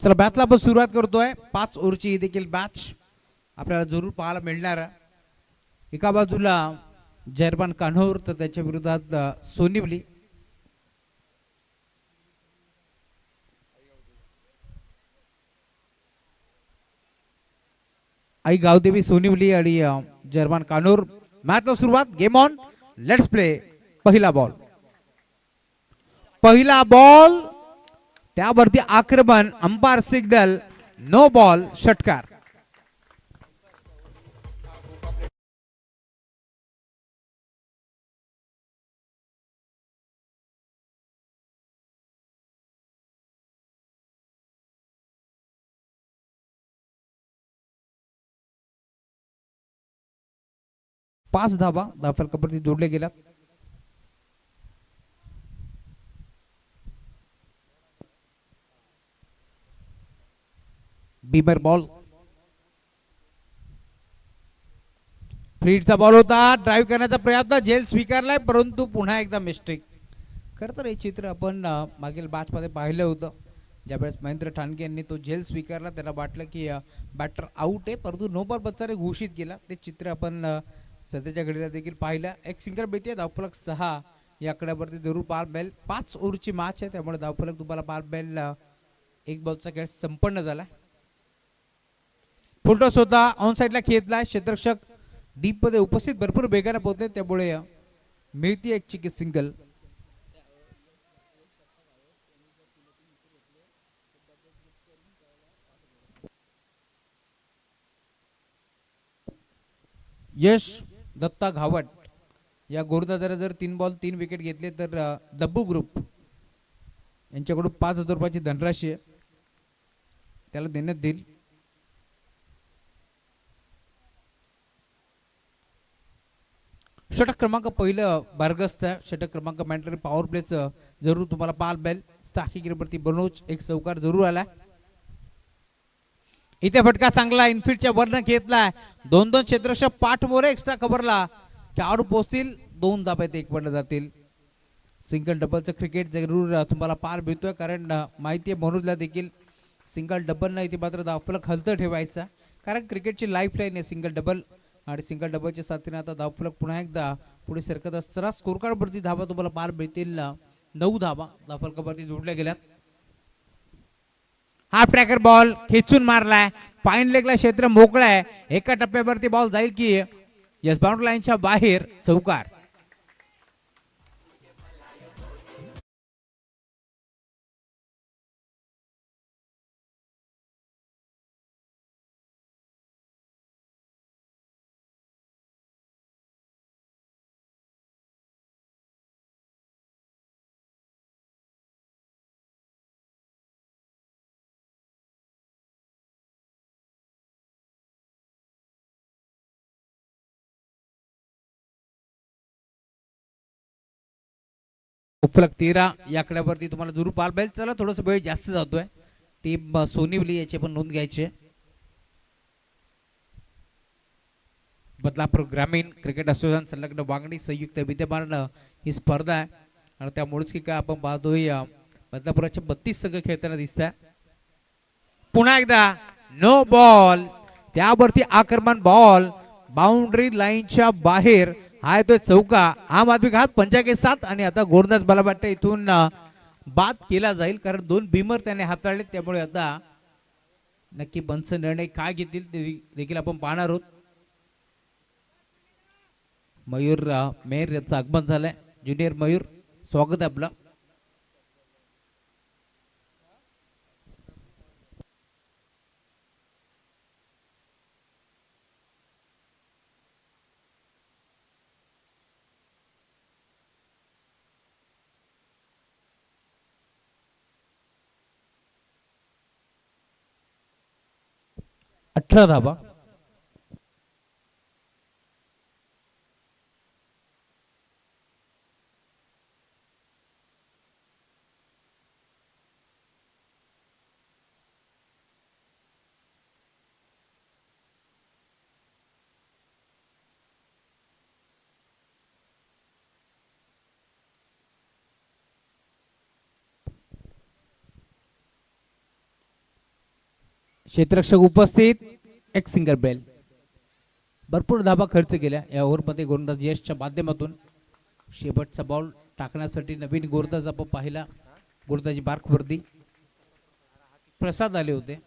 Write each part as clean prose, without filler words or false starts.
चला मॅचला आपण सुरुवात करतोय. 5 ओव्हरची ही देखील मॅच आपल्याला जरूर पाहायला मिळणार आहे. एका बाजूला जयरबान कान्होर तर त्याच्या विरोधात सोनिवली. आई गावदेवी सोनिवली आणि जयरबान कान्होर. मॅचला सुरुवात. Game on. Let's play. पहिला बॉल त्यावरती आक्रमण. Umpire signal no ball. षटकार. पाच धावा धावफलकावरती जोडले गेल्या. बीबर बॉल. फ्रीडचा बॉल होता. ड्राईव्ह करण्याचा प्रयत्न. झेल स्वीकारलाय परंतु पुन्हा एकदा मिस्टेक. खरं तर हे चित्र आपण मागील मॅच मध्ये पाहिलं होतं. ज्यावेळेस महेंद्र ठाणके यांनी तो झेल स्वीकारला त्याला वाटलं की बॅटर आउट आहे परंतु नो बॉल बच्चाने घोषित केला. ते चित्र आपण सध्याच्या घडीला देखील पाहिलं. एक सिंगल बेटी. धावफलक 6 या आकड्यावरती जरूर पार बेल. 5 ओव्हरची मॅच आहे त्यामुळे धावफलक तुम्हाला पार बेल. एक बॉलचा खेळ संपन्न झाला. फुलटॉस होता. ऑन साइडला खेळलाय. क्षेत्ररक्षक डीप मध्ये उपस्थित भरपूर वेगाने पोहोचले त्यामुळे मिळती एक चिकी सिंगल. यश दत्ता घावट या गोरदादारा जर 3 बॉल 3 विकेट घेतले तर दब्बू ग्रुप यांच्याकडून 5,000 रुपयाची धनराशी त्याला देण्यात येईल. षटक क्रमांक पहिलं बारगस्त. षटक क्रमांक मॅन्डरी पॉवर प्लेचं जरूर तुम्हाला पाल बेल. स्टाकीगिरीवरती बनोज एक चौकार जरूर आला. इथे फटका चांगला. इनफिल्डच्या वरनं घेतलाय. 2-2 क्षेत्ररक्षक पाठमोरे एक्स्ट्रा कव्हरला खेळाडू पोहोचतील. 2 धाब्यात 1 पडले जातील. सिंगल डबलचं क्रिकेट जरूर तुम्हाला पार मिळतोय कारण माहिती आहे मनोजला देखील सिंगल डबल नाही इथे मात्र धावफलक हलतं ठेवायचा कारण क्रिकेटची लाईफ लाईन आहे सिंगल डबल. आणि सिंगल डबलच्या साथीने आता धावफलक पुन्हा एकदा पुढे सरकत असताना स्कोर कार्डवरती धावा तुम्हाला पार मिळतील. 9 धावा धावफलकावरती जोडल्या गेल्या. हाफ ट्रॅकर बॉल खेचून मारलाय. फाईन लेगला क्षेत्र मोकळं आहे. एका टप्प्यावरती बॉल जाईल की यस बाउंड्री लाईनच्या बाहेर. चौकार. उपलक 13 या आकड्यावरती तुम्हाला जरूर पाल पाहिजे. चला थोडस वेळ जास्त जातोय. टीम सोनिवली याची पण नोंद घ्यायची. बदलापूर ग्रामीण क्रिकेट असोसिएशन संलग्न वांगणी संयुक्त विद्यमान ही स्पर्धा आहे आणि त्यामुळेच की काय आपण पाहतोय बदलापुराचे 32 संघ खेळताना दिसत आहे. पुन्हा एकदा नो बॉल त्यावरती आक्रमण. बॉल बाउंड्री लाईनच्या बाहेर. हा येतोय चौका. आम आदमी घात 5 आणि आता गोलंदाज मला वाटतं इथून बाद केला जाईल कारण 2 बिमर त्याने हाताळले त्यामुळे आता नक्की पंच निर्णय काय घेतील ते देखील आपण पाहणार आहोत. मयूर मेहर यांचं आगमन झालंय. ज्युनियर मयूर स्वागत आहे आपलं. अठरा धाबा. क्षेत्ररक्षक उपस्थित, एक सिंगल बेल. भरपूर धाबा खर्च केल्या या ओव्हरमध्ये गोलंदाज यशच्या माध्यमातून. शेवटचा बॉल टाकण्यासाठी नवीन गोलंदाज आपण पाहिला, गोलंदाजी बार्कवरती प्रसाद आले होते,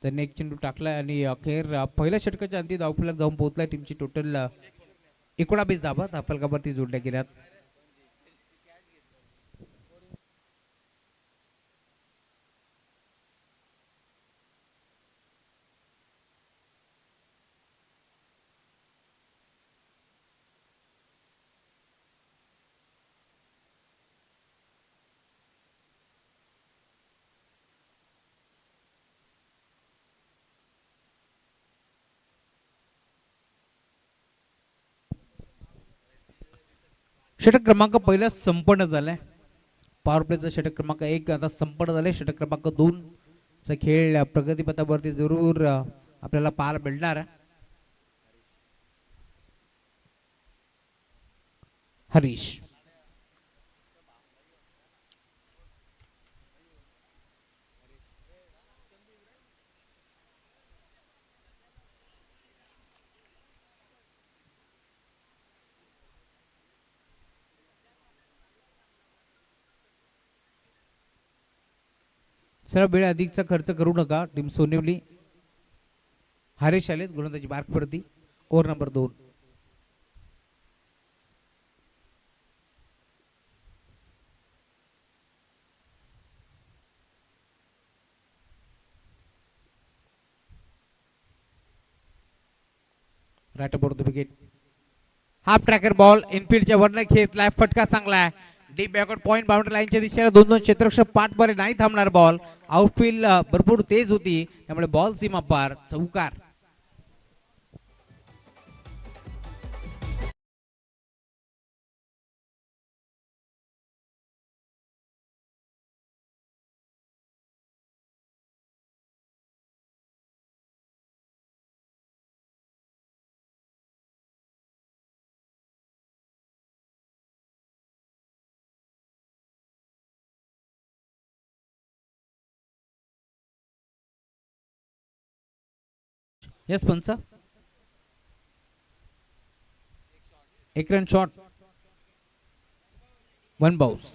त्यांनी एक चेंडू टाकला आणि अखेर पहिल्या षटकाच्या अंतिम धावफलक जाऊन पोहोचला. टीमची टोटल 19 धाबा धावफलकावरती जोडल्या गेल्यात. षटक क्रमांक पहिला संपन्न झालाय. पॉवर प्लेचा षटक क्रमांक 1 आता संपन्न झाले. षटक क्रमांक 2 चा खेळ प्रगतीपथावरती जरूर आपल्याला पाहायला मिळणार आहे. हरीश सर्व वेळ अधिकचा खर्च करू नका. टीम सोनिवली हरीश आलेत गोलंदाजी मार्कवरती. Over number 2. Right about the wicket. Half tracker ball इनफिल्डच्या वरनं घेतलाय, फटका चांगला आहे. डीप बॅकवर्ड पॉइंट बाउंड्री लाईनच्या दिशेला 2-2 क्षेत्ररक्षक पाठमध्ये नाही थांबणार. बॉल आउटफील्ड भरपूर तेज होती त्यामुळे बॉल सीमा पार, चौकार. यस पंच, एक रन शॉट, 1 बाउन्स.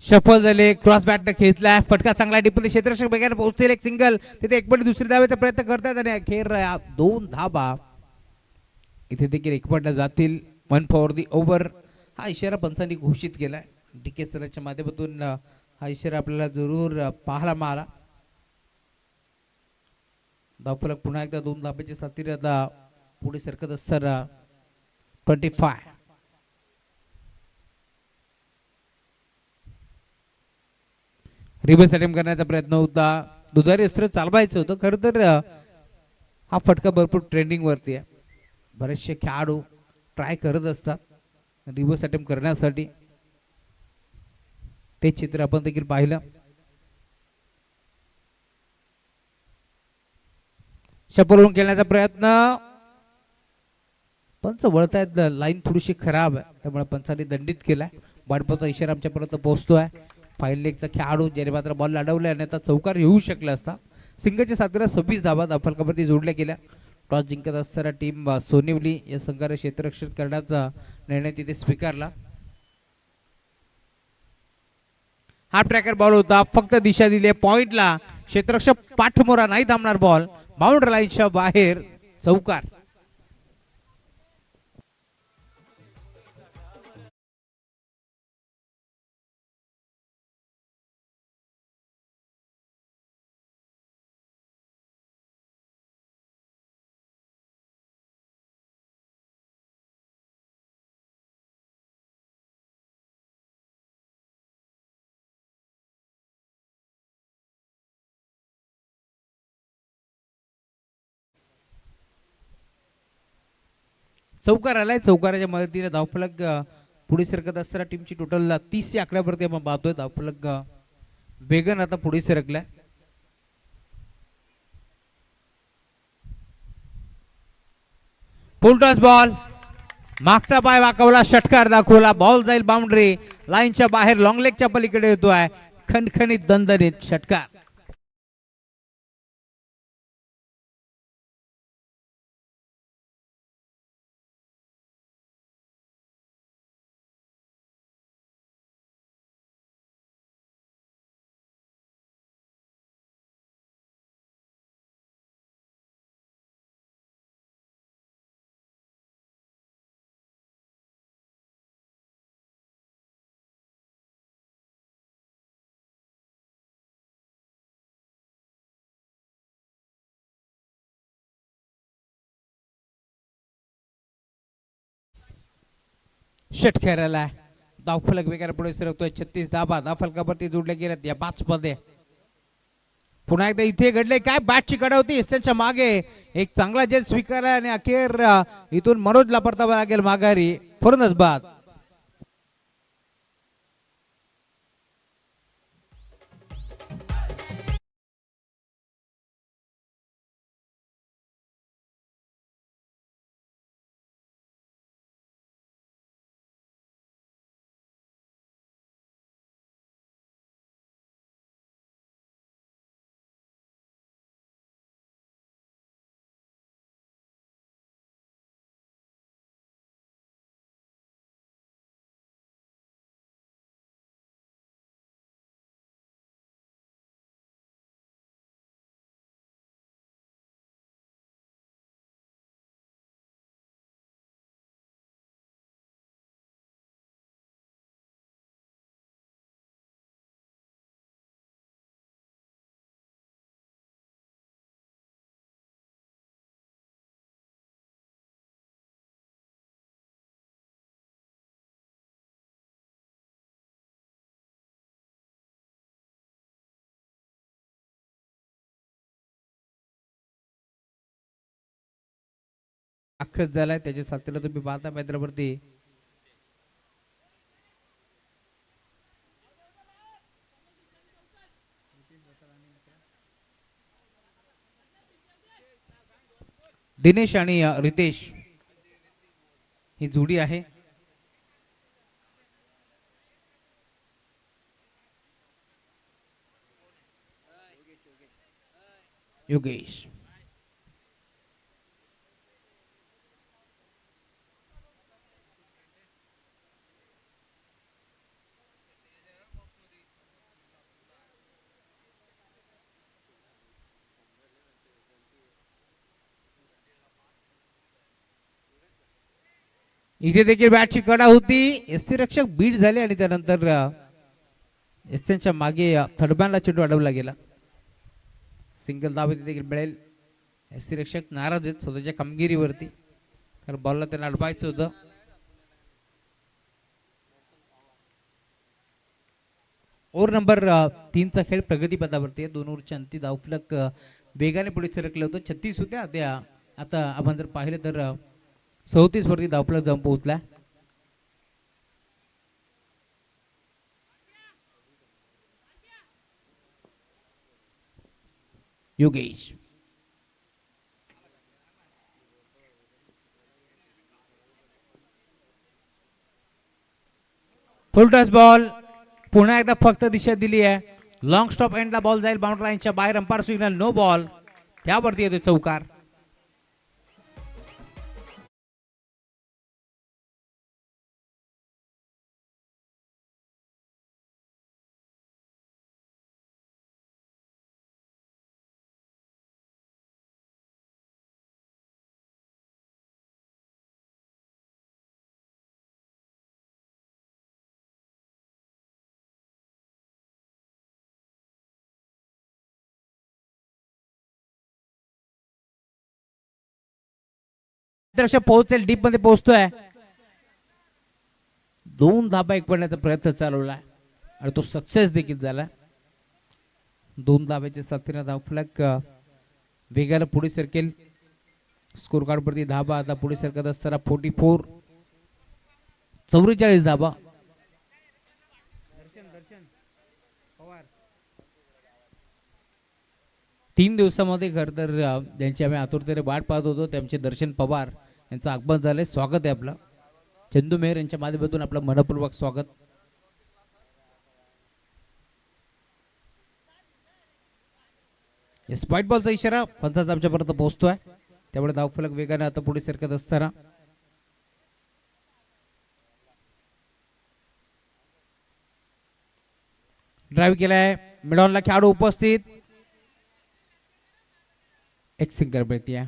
सफल झाले. क्रॉस बॅट खेचला, फटका चांगला. डिपमध्ये क्षेत्ररक्षक बेगाने पोहोचतील. एक सिंगल तिथे एकपट दुसरी धावेचा प्रयत्न करतात आणि अखेर 2 धाबा इथे देखील एकपटला जातील. 1 फॉर दी ओव्हर हा इशारा पंचांनी घोषित केलाय. डीके सरांच्या माध्यमातून हा इशारा आपल्याला जरूर पाहायला मिळाला. धावफलक पुन्हा एकदा 2 धाब्याच्या साथीने आता पुढे सरकत असताना 25. रिव्हर्स अटेम्प्ट करण्याचा प्रयत्न होता. दुधारी अस्त्र चालवायचं होतं खरं तर. हा फटका भरपूर ट्रेंडिंग वरती आहे. बरेचसे खेळाडू ट्राय करत असतात रिव्हर्स अटेम्प्ट करण्यासाठी. ते चित्र आपण देखील पाहिलं. शपलवून खेळण्याचा प्रयत्न, पंच वळतायत. लाईन थोडीशी खराब आहे त्यामुळे पंचांनी दंडित केलाय. बाडपचा इशारा आमच्यापर्यंत पोहोचतोय. फाईल लेगचा खेळाडू ज्याने मात्र बॉल लढवला आणि आता चौकार येऊ शकला असता. सिंगलच्या साथीला 26 धावा धावफलकावरती जोडल्या गेल्या. टॉस जिंकत असताना टीम सोनिवली या संघाने क्षेत्ररक्षण करण्याचा निर्णय तिथे स्वीकारला. हा ट्रॅकर बॉल होता, फक्त दिशा दिली पॉइंटला. क्षेत्ररक्षक पाठमोरा नाही थांबणार. बॉल बाउंड्री लाईनच्या बाहेर, चौकार. चौकार आलाय. चौकाराच्या मदतीने धावफलक पुढे सरकत असताना टीमची टोटल 30 या आकड्यावरती आपण पाहतोय. धावफलक वेगन आता पुढे सरकलाय. फुल टॉस बॉल मागचा पाय वाकवला, षटकार दाखवला, बॉल जाईल बाउंड्री लाईनच्या बाहेर, लॉंग लेगच्या पलीकडे येतोय, खणखणीत दणदणीत षटकार. षटकाराला धावफलक वेगाने पुढे सरकतोय. 36 धाबा धावफलकावरती जोडल्या गेल्यात या 5 मध्ये. पुन्हा एकदा इथे घडले काय, बॅटची कडवती त्यांच्या मागे एक चांगला जेल स्वीकारला आणि अखेर इथून मनोजला परतावा लागेल माघारी. फुरनच बाद. अख्खच झालाय त्याच्या साथीला तुम्ही पाहता मैदानावरती. दिनेश आणि रितेश ही जोडी आहे. योगेश इथे देखील बॅटची कडा होती. एससी रक्षक बीट झाले आणि त्यानंतर एसच्या मागे थर्डमॅनला चेंडू अडवला गेला. सिंगल धाव देखील मिळेल. एससी रक्षक नाराज आहेत स्वतःच्या कामगिरीवरती, कारण बॉलला त्यांना अडवायचं होतं. ओव्हर नंबर 3चा खेळ प्रगतीपथावरती आहे. 2 ओव्हरच्या अंती धावफलक वेगाने पुढे सरकलं होतं. 36 होत्या त्या, आता आपण जर पाहिलं तर 34 वरती धावफलक जाऊन पोहोचला. योगेश फुल टच बॉल, पुन्हा एकदा फक्त दिशा दिली आहे. लॉंग स्टॉप एंडला बॉल जाईल बाउंड्री लाईनच्या बाहेर. अंपायर सिग्नल नो बॉल, त्यावरती येतो चौकार. पोहोचेल, डीप मध्ये पोहोचतोय. 2 धाबा एक पडण्याचा प्रयत्न चालवला आणि तो सक्सेस देखील झाला. 2 धाब्याच्या साथीने धावफलक वेगाला पुढे सरकेल. स्कोर कार्ड वरती धाबा आता पुढे सरकत असताना 44 धाबा. 3 दिवसामध्ये खर तर ज्यांची आम्ही आतुरतेने वाट पाहत होतो त्यांचे दर्शन पवार यांचं आगमन झालंय. स्वागत आहे आपलं. चंदू मेहर यांच्या माध्यमातून आपलं मनपूर्वक स्वागत. स्पाइट बॉलचा इशारा पंचाच आमच्यापर्यंत पोहोचतोय, त्यामुळे धावफलक वेगाने आता पुढे सरकत असताना ड्राईव्ह केलाय, मिडॉनला खेळाडू उपस्थित, एक सिंगल मिळते.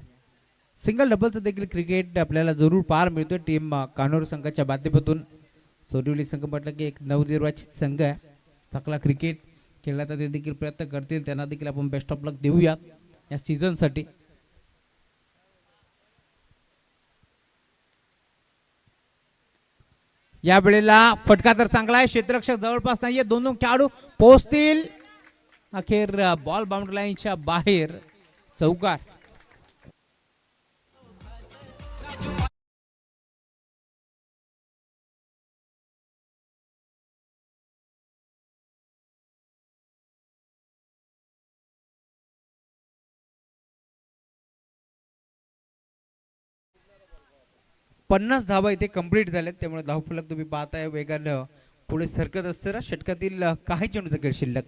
सिंगल डबलचं देखील क्रिकेट आपल्याला जरूर पाहायला मिळतोय टीम कान्होर संघाच्या माध्यमातून. सोरिवली संघ म्हटलं की एक नवनिर्वाचित संघ आहे, चांगला क्रिकेट खेळण्याचा ते देखील प्रयत्न करतील, त्यांना देखील आपण बेस्ट ऑफ लक देऊया या सीझनसाठी. या वेळेला फटका तर चांगला आहे, क्षेत्ररक्षक जवळपास नाहीये, दोन खेळाडू पोहोचतील, अखेर बॉल बाउंड्री लाईनच्या बाहेर, चौकार. पन्नास धावा इथे कंप्लीट झाल्यात, त्यामुळे धावफलक तुम्ही पाहताय वेगानं पुढे सरकत असताना षटकातील काही चेंडूचा खेळ शिल्लक.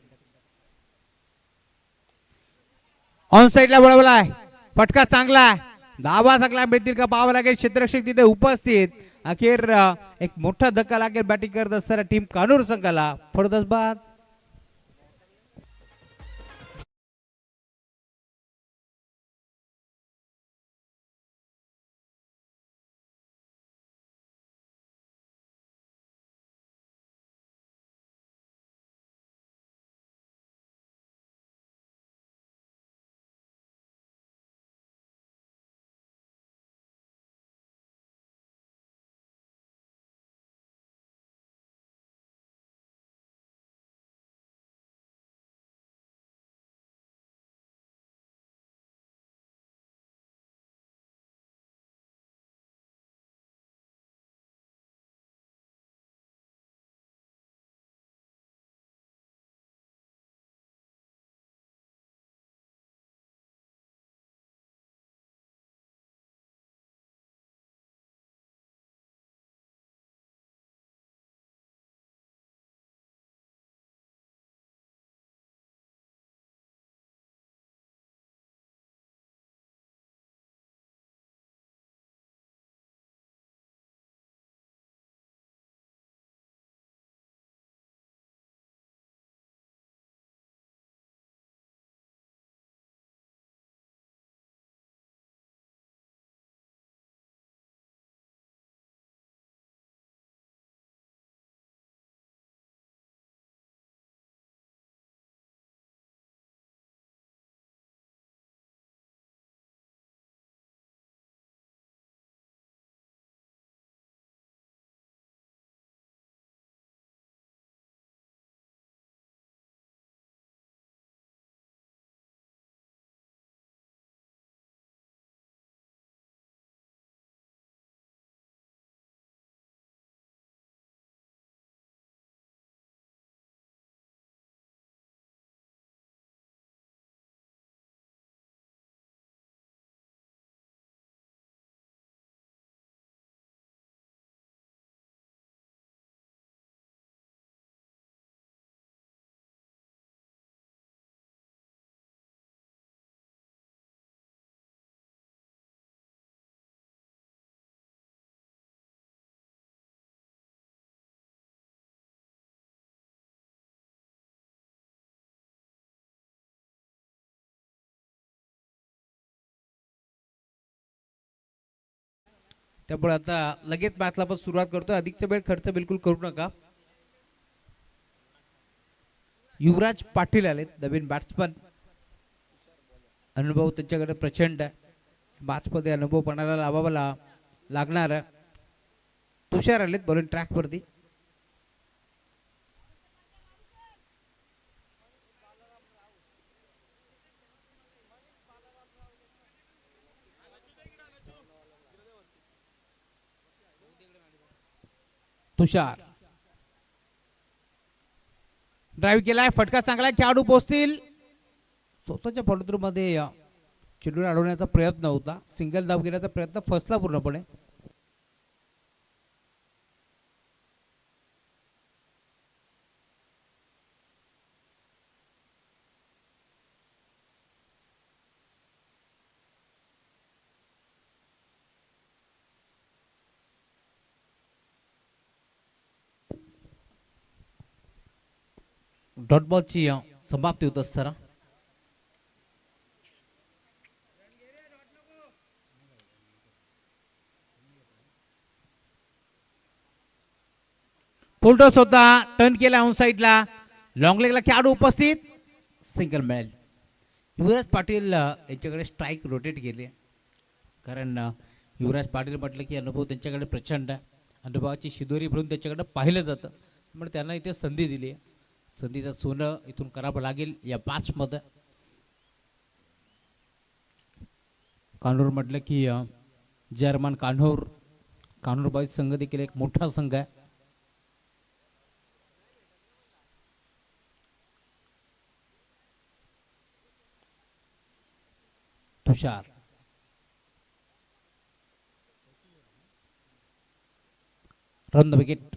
ऑन साइडला वळवलाय, फटका चांगला आहे, धावा चांगला मिळतील का पाहावं लागेल. क्षेत्ररक्षक तिथे उपस्थित, अखेर एक मोठा धक्का लागेल बॅटिंग करत असताना टीम कान्होर संघाला. फडदस बाद. त्यामुळे आता लगेच मॅचला आपण सुरुवात करतोय, अधिकचा वेळ खर्च बिलकुल करू नका. युवराज पाटील आलेत, नवीन बॅट्समन, अनुभव त्यांच्याकडे प्रचंड आहे, मॅचमध्ये अनुभव पणाला लावावा लागणार. तुषार आलेत बॉलिंग ट्रॅक वरती. तुषार ड्राईव्ह केलाय, फटका चांगला, खेळाडू पोहोचतील. स्वतःच्या फॉलोथ्रू मध्ये चेंडू अडवण्याचा प्रयत्न होता, सिंगल धाव घेण्याचा प्रयत्न फसला पूर्णपणे. डॉट बॉलची समाप्ती होत असताना फुलटॉस होता, टर्न केला ऑन साईडला, लॉंग लेगला खेळाडू उपस्थित, सिंगल मिळेल. युवराज पाटील यांच्याकडे स्ट्राईक रोटेट केले, कारण युवराज पाटील म्हटलं की अनुभव त्यांच्याकडे प्रचंड आहे, अनुभवाची शिदोरी भरून त्याच्याकडे पाहिलं जातं, त्यामुळे त्यांना इथे संधी दिली. संधीचं सोनं इथून करावं लागेल या मॅचमध्ये. कान्होर म्हटलं की जर्मन कान्होर बॉईज संघ देखील एक मोठा संघ आहे. तुषार रन विकेट.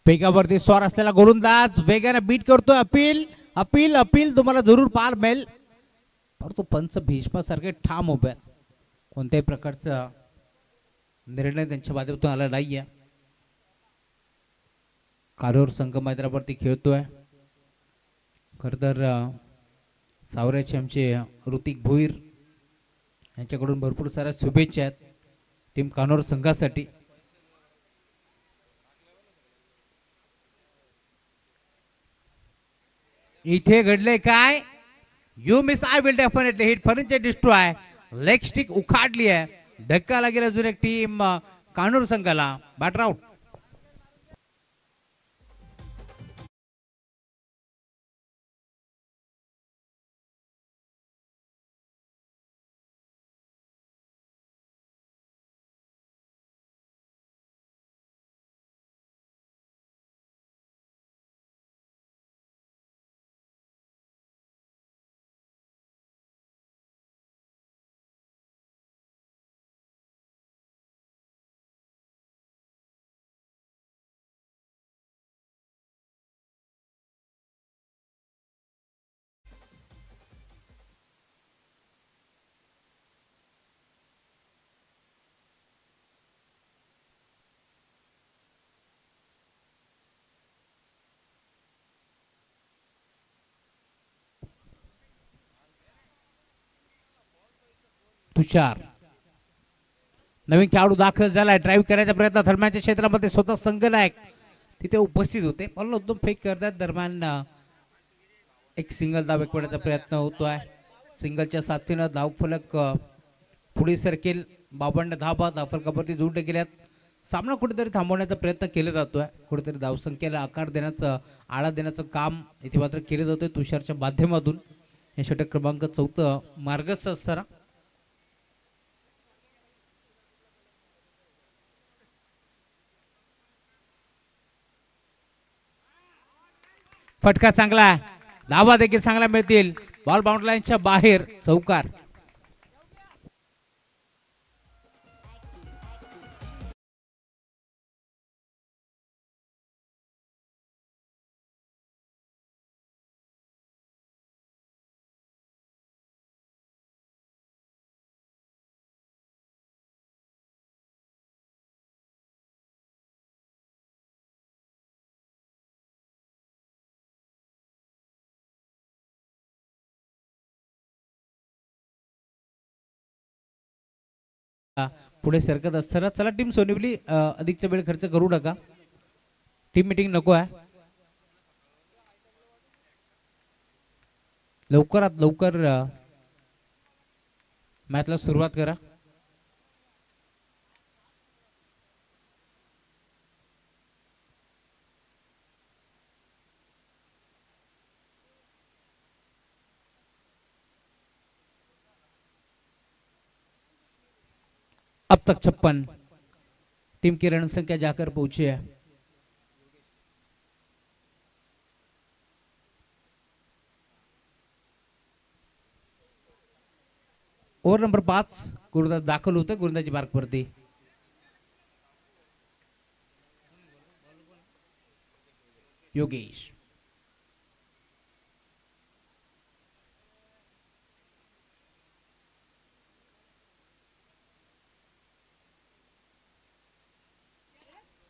वेगावरती स्वार असलेला गोलंदाज वेगाने बीट करतोय. अपील अपील अपील तुम्हाला जरूर पार मिळेल, परंतु पंच भीष्मासारखे ठाम उभे आहेत, कोणत्याही प्रकारचा निर्णय त्यांच्या माध्यमातून आला नाहीये. कारोर संघ मैदानावरती खेळतोय. खर तर सावऱ्याचे आमचे ऋतिक भोईर यांच्याकडून भरपूर साऱ्या शुभेच्छा आहेत टीम कानोर संघासाठी. इथे घडले काय, you miss I will definitely hit furniture destroy. Leg stick उखाडली आहे, धक्का लागेल अजून एक टीम कानोर संघाला. Batter out. तुषार नवीन खेळाडू दाखल झालाय. ड्राईव्ह करायचा प्रयत्न दरम्यानच्या क्षेत्रामध्ये स्वतः संघनायक तिथे उपस्थित होते, पण एकदम फेक करतात. दरम्यान एक सिंगल धाव एकवण्याचा प्रयत्न होतोय. सिंगलच्या साथीनं धावफलक पुढे सरकेल. 52 धावा धावफलकावरती जोडले गेल्यात. सामना कुठेतरी थांबवण्याचा प्रयत्न केला जातोय, कुठेतरी धावसंख्येला आकार देण्याचं आळा देण्याचं काम इथे मात्र केलं जातोय तुषारच्या माध्यमातून. हे षटक क्रमांक 4 मार्गस्थ असताना फटका चांगला, धावा देखील चांगला मिळतील. बॉल बाउंड लाईनच्या बाहेर, चौकार. पुढे सरकत असताना चला टीम सोनिवली अधिकचा वेळ खर्च करू नका, टीम मीटिंग नको आहे. लवकरात लवकर मॅचला सुरुवात करा. अब तक 56 टीम की रन संख्या जाकर पहुंची है. ओव्हर नंबर 5 गोलंदाज दाखल होतं गोलंदाजी मार्कवरती. योगेश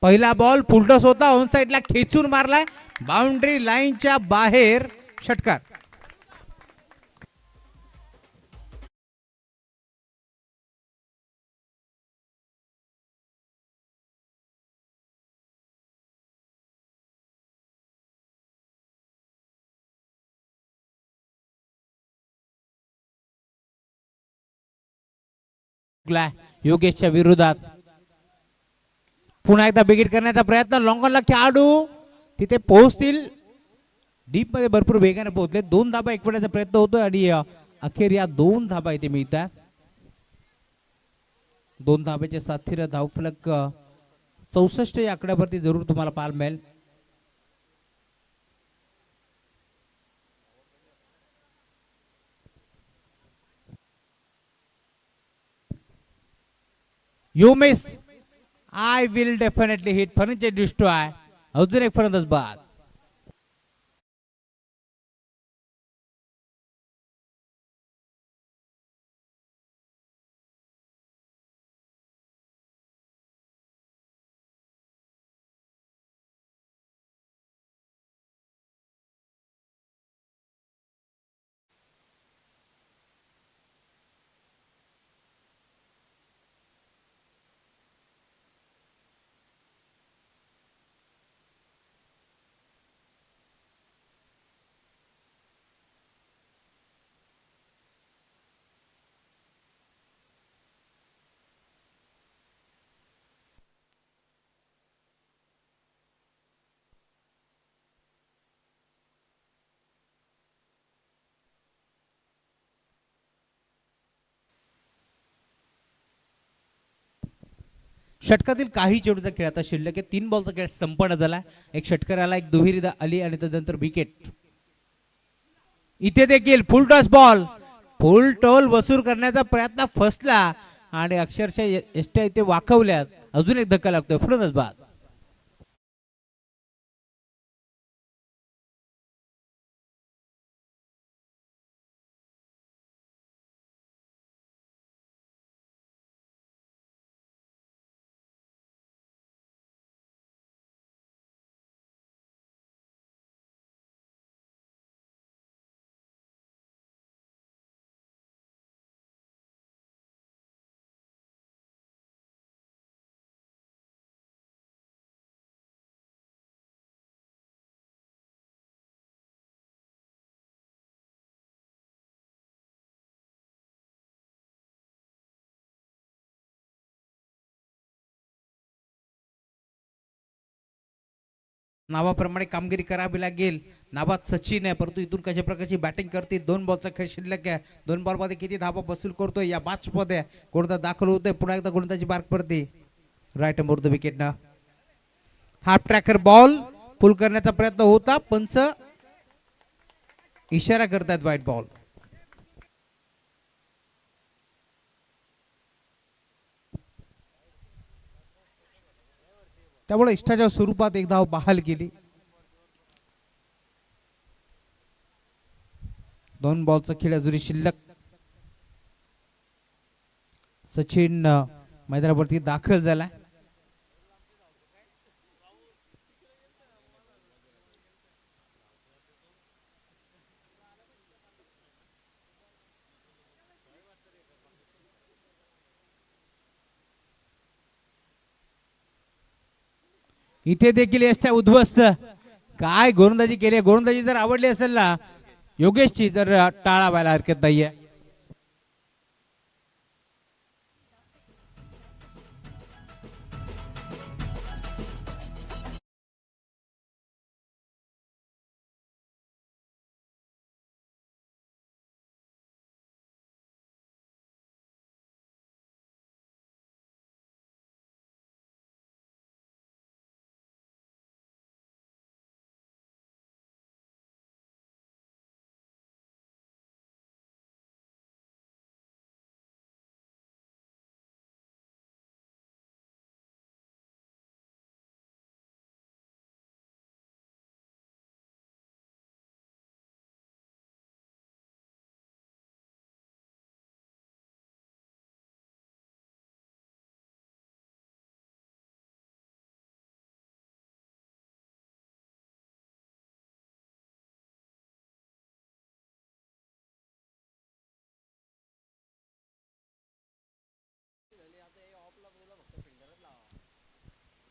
पहिला बॉल फुलटॉस होता, ऑन साइडला खेचून मारलाय, बाउंड्री लाईनच्या बाहेर, षटकार. योगेशच्या विरोधात पुन्हा एकदा बिगिट करण्याचा प्रयत्न, लॉंगॉनला खेळाडू तिथे पोहोचतील, डीप मध्ये भरपूर वेगाने पोहोचले. 2 धाबा एकवटण्याचा प्रयत्न होतोय आणि अखेर या 2 धाबा इथे मिळतात. 2 धाब्याचे साथीर धावफलक 64 या आकड्यावरती जरूर तुम्हाला पाहायला मिळेल. You miss. I will definitely hit. Furniture destroy. अजून एक फलंदाज बाद. षटकातील काही चेंडूचा खेळ आता शिल्लक आहे. 3 बॉलचा खेळ संपन्न झाला. एक षटकार आला, एक दुहेरी आली आणि त्यानंतर विकेट. इथे देखील फुल टॉस बॉल, फुल टोल वसूल करण्याचा प्रयत्न फसला आणि अक्षरशः एसट्या इथे वाकवल्यात. अजून एक धक्का लागतोय, फलंदाज बाद. नावाप्रमाणे कामगिरी करावी लागेल. नावात सचिन आहे, परंतु इथून कशा प्रकारची बॅटिंग करते. 2 बॉलचा खेळ शिल्लक आहे. 2 बॉल मध्ये किती धावा वसूल करतोय या मॅच मध्ये, कोणता दाखल होतोय, पुन्हा एकदा गोलंदाजी बार्क पडते. राईट मोर द विकेट ना. हाफ ट्रॅकर बॉल पुल करण्याचा प्रयत्न होता, पंच इशारा करतात व्हाईट बॉल. त्यामुळे इष्टाच्या स्वरूपात एक धाव बहाल केली. 2 बॉलचा खेळ अजूनही शिल्लक. सचिन मैदानावरती दाखल झाला. इथे देखील यशच्या उद्ध्वस्त. काय गोलंदाजी केली, गोलंदाजी जर आवडली असेल ना योगेशची, तर टाळा व्हायला हरकत नाहीये.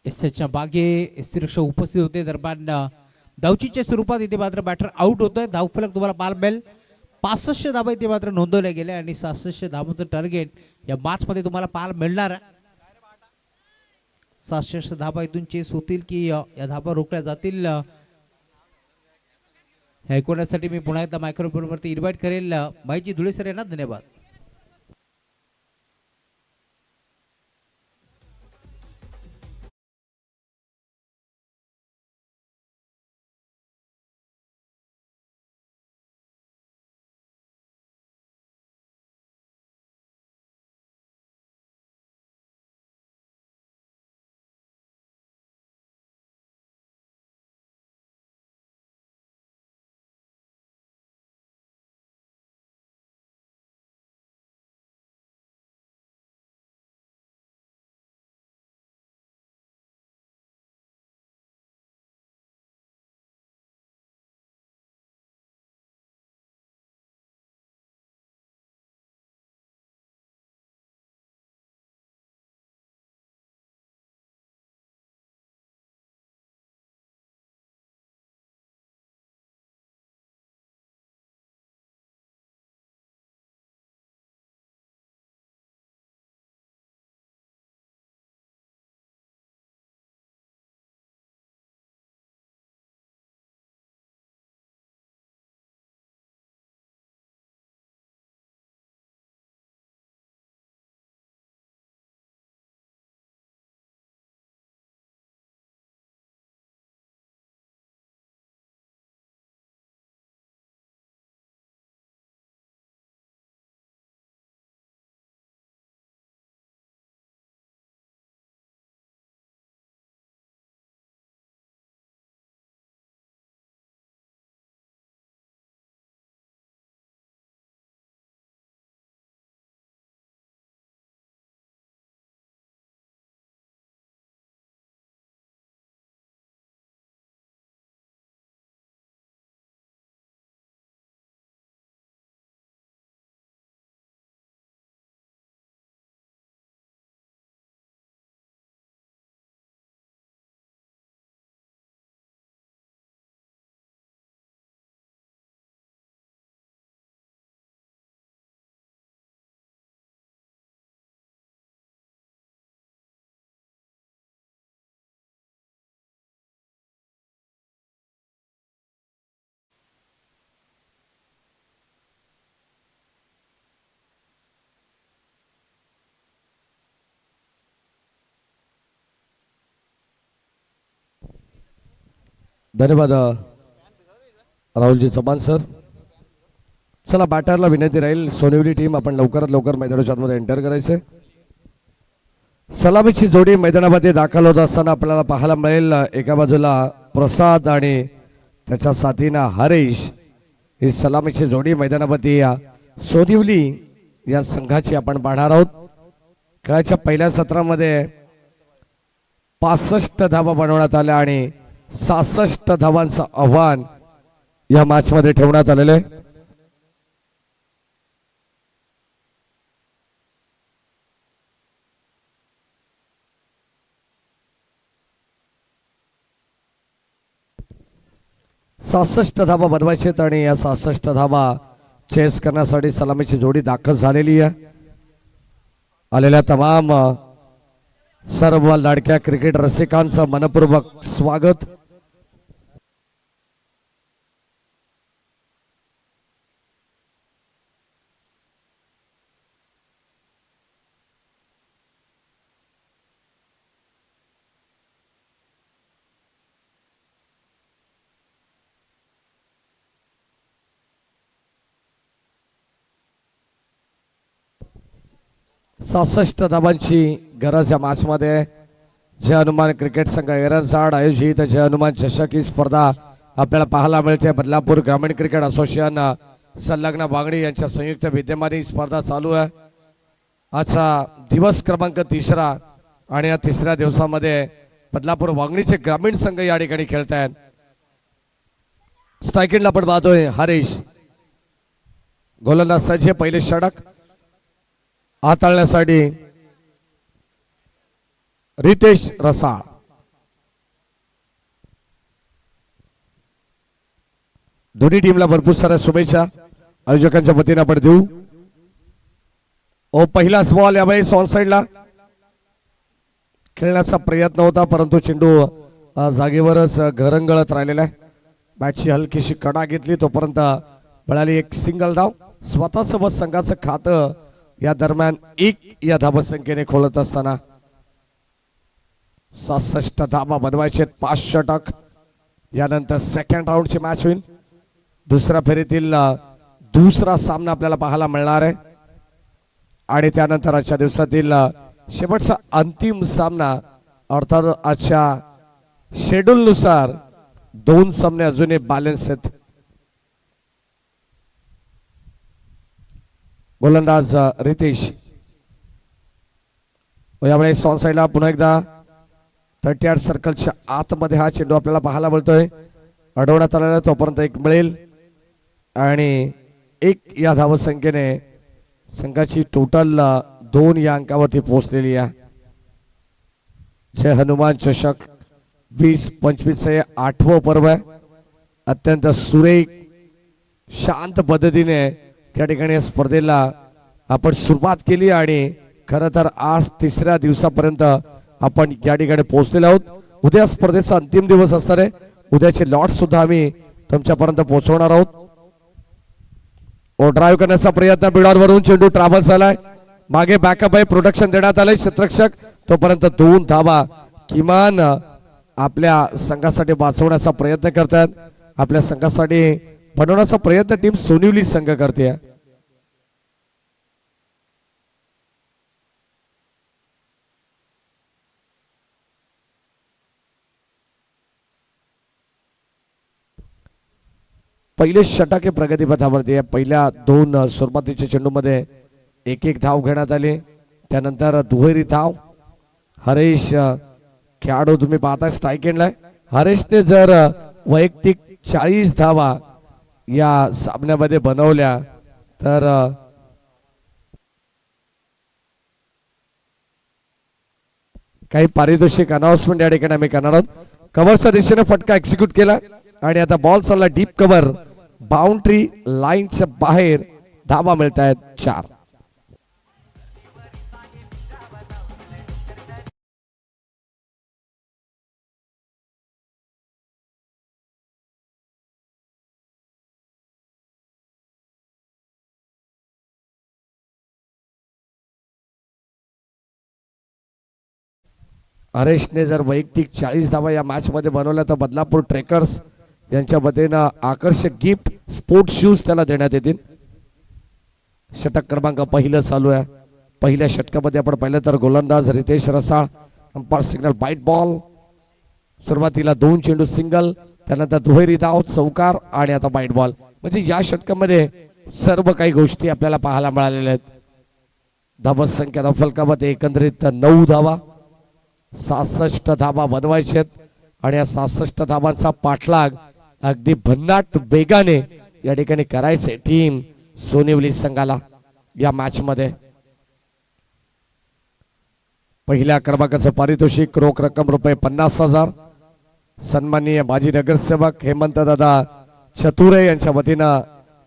एसच्या मागे एससी रक्षक उपस्थित होते. दरम्यान धावचीच्या स्वरूपात इथे मात्र बॅटर आउट होतोय. धावफलक तुम्हाला पाहायला मिळेल. 65 धाबा इथे मात्र नोंदवल्या गेल्या आणि 66 धाबांचं टार्गेट या मॅच मध्ये तुम्हाला पाहायला मिळणार. 66 धाबा इथून चेस होतील की या धाबा रोखल्या जातील हे ऐकवण्यासाठी मी पुन्हा एकदा मायक्रोफोन वरती इन्व्हाइट करेल माहिती धुळे सर यांना. धन्यवाद. धन्यवाद राहुलजी चव्हाण सर. चला बॅटरला विनंती राहील सोनिवली टीम आपण लवकरात लवकर मैदानाच्या आतमध्ये एंटर करायचे. सलामीची जोडी मैदानामध्ये दाखल होत असताना आपल्याला पाहायला मिळेल एका बाजूला प्रसाद आणि त्याच्या साथीनं हरीश. ही सलामीची जोडी मैदानामध्ये सोनिवली या संघाची आपण पाहणार आहोत. खेळाच्या पहिल्या सत्रामध्ये 65 धावा बनवण्यात आल्या आणि 66 धावांचं आव्हान या मॅच मध्ये ठेवण्यात आलेलं आहे. सहासष्ट धावा बनवायचे आणि या 66 धावा चेस करण्यासाठी सलामीची जोडी दाखल झालेली आहे. आलेल्या तमाम सर्व लाडक्या क्रिकेट रसिकांचं मनपूर्वक स्वागत. सहासष्ट धावांची गरज या मॅच मध्ये. जय हनुमान क्रिकेट संघ एरनसाड आयोजित जय हनुमान चषक ही स्पर्धा आपल्याला पाहायला मिळते. बदलापूर ग्रामीण क्रिकेट असोसिएशन संलग्न बांगडी यांच्या संयुक्त विद्यमाने स्पर्धा चालू आहे. आजचा दिवस क्रमांक 3रा आणि या 3ऱ्या दिवसामध्ये बदलापूर वांगणीचे ग्रामीण संघ या ठिकाणी खेळत आहेत. स्ट्रायकिंगला पण पाहतोय हरीश. गोलंदाज सज्ज पहिले षटक हाताळण्यासाठी रितेश रसाळ. दोन्ही टीमला भरपूर साऱ्या शुभेच्छा आयोजकांच्या वतीने आपण देऊ. ओ पहिलाच बॉल यावेळी ऑन साइडला खेळण्याचा प्रयत्न होता, परंतु चेंडू जागेवरच घरंगळत राहिलेला आहे. बॅटची हलकीशी कडा घेतली, तोपर्यंत मिळाली एक सिंगल धाव. स्वतःसोबत संघाचं खातं या दरम्यान 1 या धावसंख्येने खोलत असताना 67 धावा बनवायचे, 5 षटक. यानंतर सेकंड राऊंडची मॅच होईल. दुसऱ्या फेरीतील दुसरा सामना आपल्याला पाहायला मिळणार आहे आणि त्यानंतर आजच्या दिवसातील शेवटचा अंतिम सामना, अर्थात आजच्या शेड्यूल नुसार 2 सामने अजूनही बॅलन्स आहेत. गोलंदाज रितेश यावेळेस ऑन साइडला पुन्हा एकदा 38 सर्कलच्या आतमध्ये हा चेंडू आपल्याला पाहायला मिळतोय. अडवण्यात आलेला तोपर्यंत 1 मिळेल आणि 1 या धावसंख्येने संघाची टोटल 2 या अंकावरती पोहोचलेली आहे. जय हनुमान चषक 20-25 हे 8वं पर्व आहे. अत्यंत सुरेख शांत पद्धतीने या ठिकाणी स्पर्धेला आपण सुरुवात केली आणि खरं तर आज 3ऱ्या दिवसापर्यंत आपण या ठिकाणी पोहोचलेलो आहोत. उद्या स्पर्धेचा अंतिम दिवस असणार आहे. उद्याचे लॉट सुद्धा आम्ही तुमच्यापर्यंत पोहोचवणार आहोत. ओ ड्राईव्ह करण्याचा प्रयत्न बिडावरून चेंडू ट्रॅव्हल झालाय, मागे बॅकअप आहे, प्रोटेक्शन देण्यात आलंय क्षेत्ररक्षक. तोपर्यंत 2 धावा किमान आपल्या संघासाठी वाचवण्याचा प्रयत्न करतात. आपल्या संघासाठी बनवण्याचा प्रयत्न टीम सोनिवली संघ करते. पहिले षटक हे प्रगतीपथावरती आहे. पहिल्या 2 सुरुवातीच्या चेंडूमध्ये 1-1 धाव घेण्यात आली. त्यानंतर दुहेरी धाव. हरेश खेळाडू तुम्ही पाहताय स्ट्राईक एंडला. हरेशने जर वैयक्तिक 40 धावा या सामन्यामध्ये बनवल्या तर काही पारितोषिक अनाउन्समेंट या ठिकाणी आम्ही करणार आहोत. कव्हरच्या दिशेने फटका एक्झिक्यूट केला आणि आता बॉल चालला डीप कव्हर, बाउंड्री लाईनच्या बाहेर. धावा मिळत आहेत 4. हरेशने जर वैयक्तिक 40 धावा या मॅच मध्ये बनवल्या तर बदलापूर ट्रेकर्स यांच्या वतीनं आकर्षक गिफ्ट स्पोर्ट शूज त्याला देण्यात येतील. षटक क्रमांक पहिलं चालू आहे. पहिल्या षटकामध्ये आपण पाहिलं तर गोलंदाज रितेश रसाळ, अंपायर सिग्नल बाईट बॉल. सुरुवातीला 2 चेंडू सिंगल, त्यानंतर दुहेरी धाव, चौकार आणि आता बाईट बॉल. म्हणजे या षटकामध्ये सर्व काही गोष्टी आपल्याला पाहायला मिळालेल्या आहेत. धावा संख्या फलकामध्ये एकंदरीत 9 धावा, 66 धावा बनवायचे आहेत आणि या 66 धावांचा पाठलाग अगदी भन्नाट वेगाने या ठिकाणी करायचे टीम सोनिवली संघाला या मॅच मध्ये. पहिल्या क्रमांकाचं पारितोषिक रोख रक्कम ₹50,000 सन्माननीय माजी नगरसेवक हेमंत दादा चतुरे यांच्या वतीनं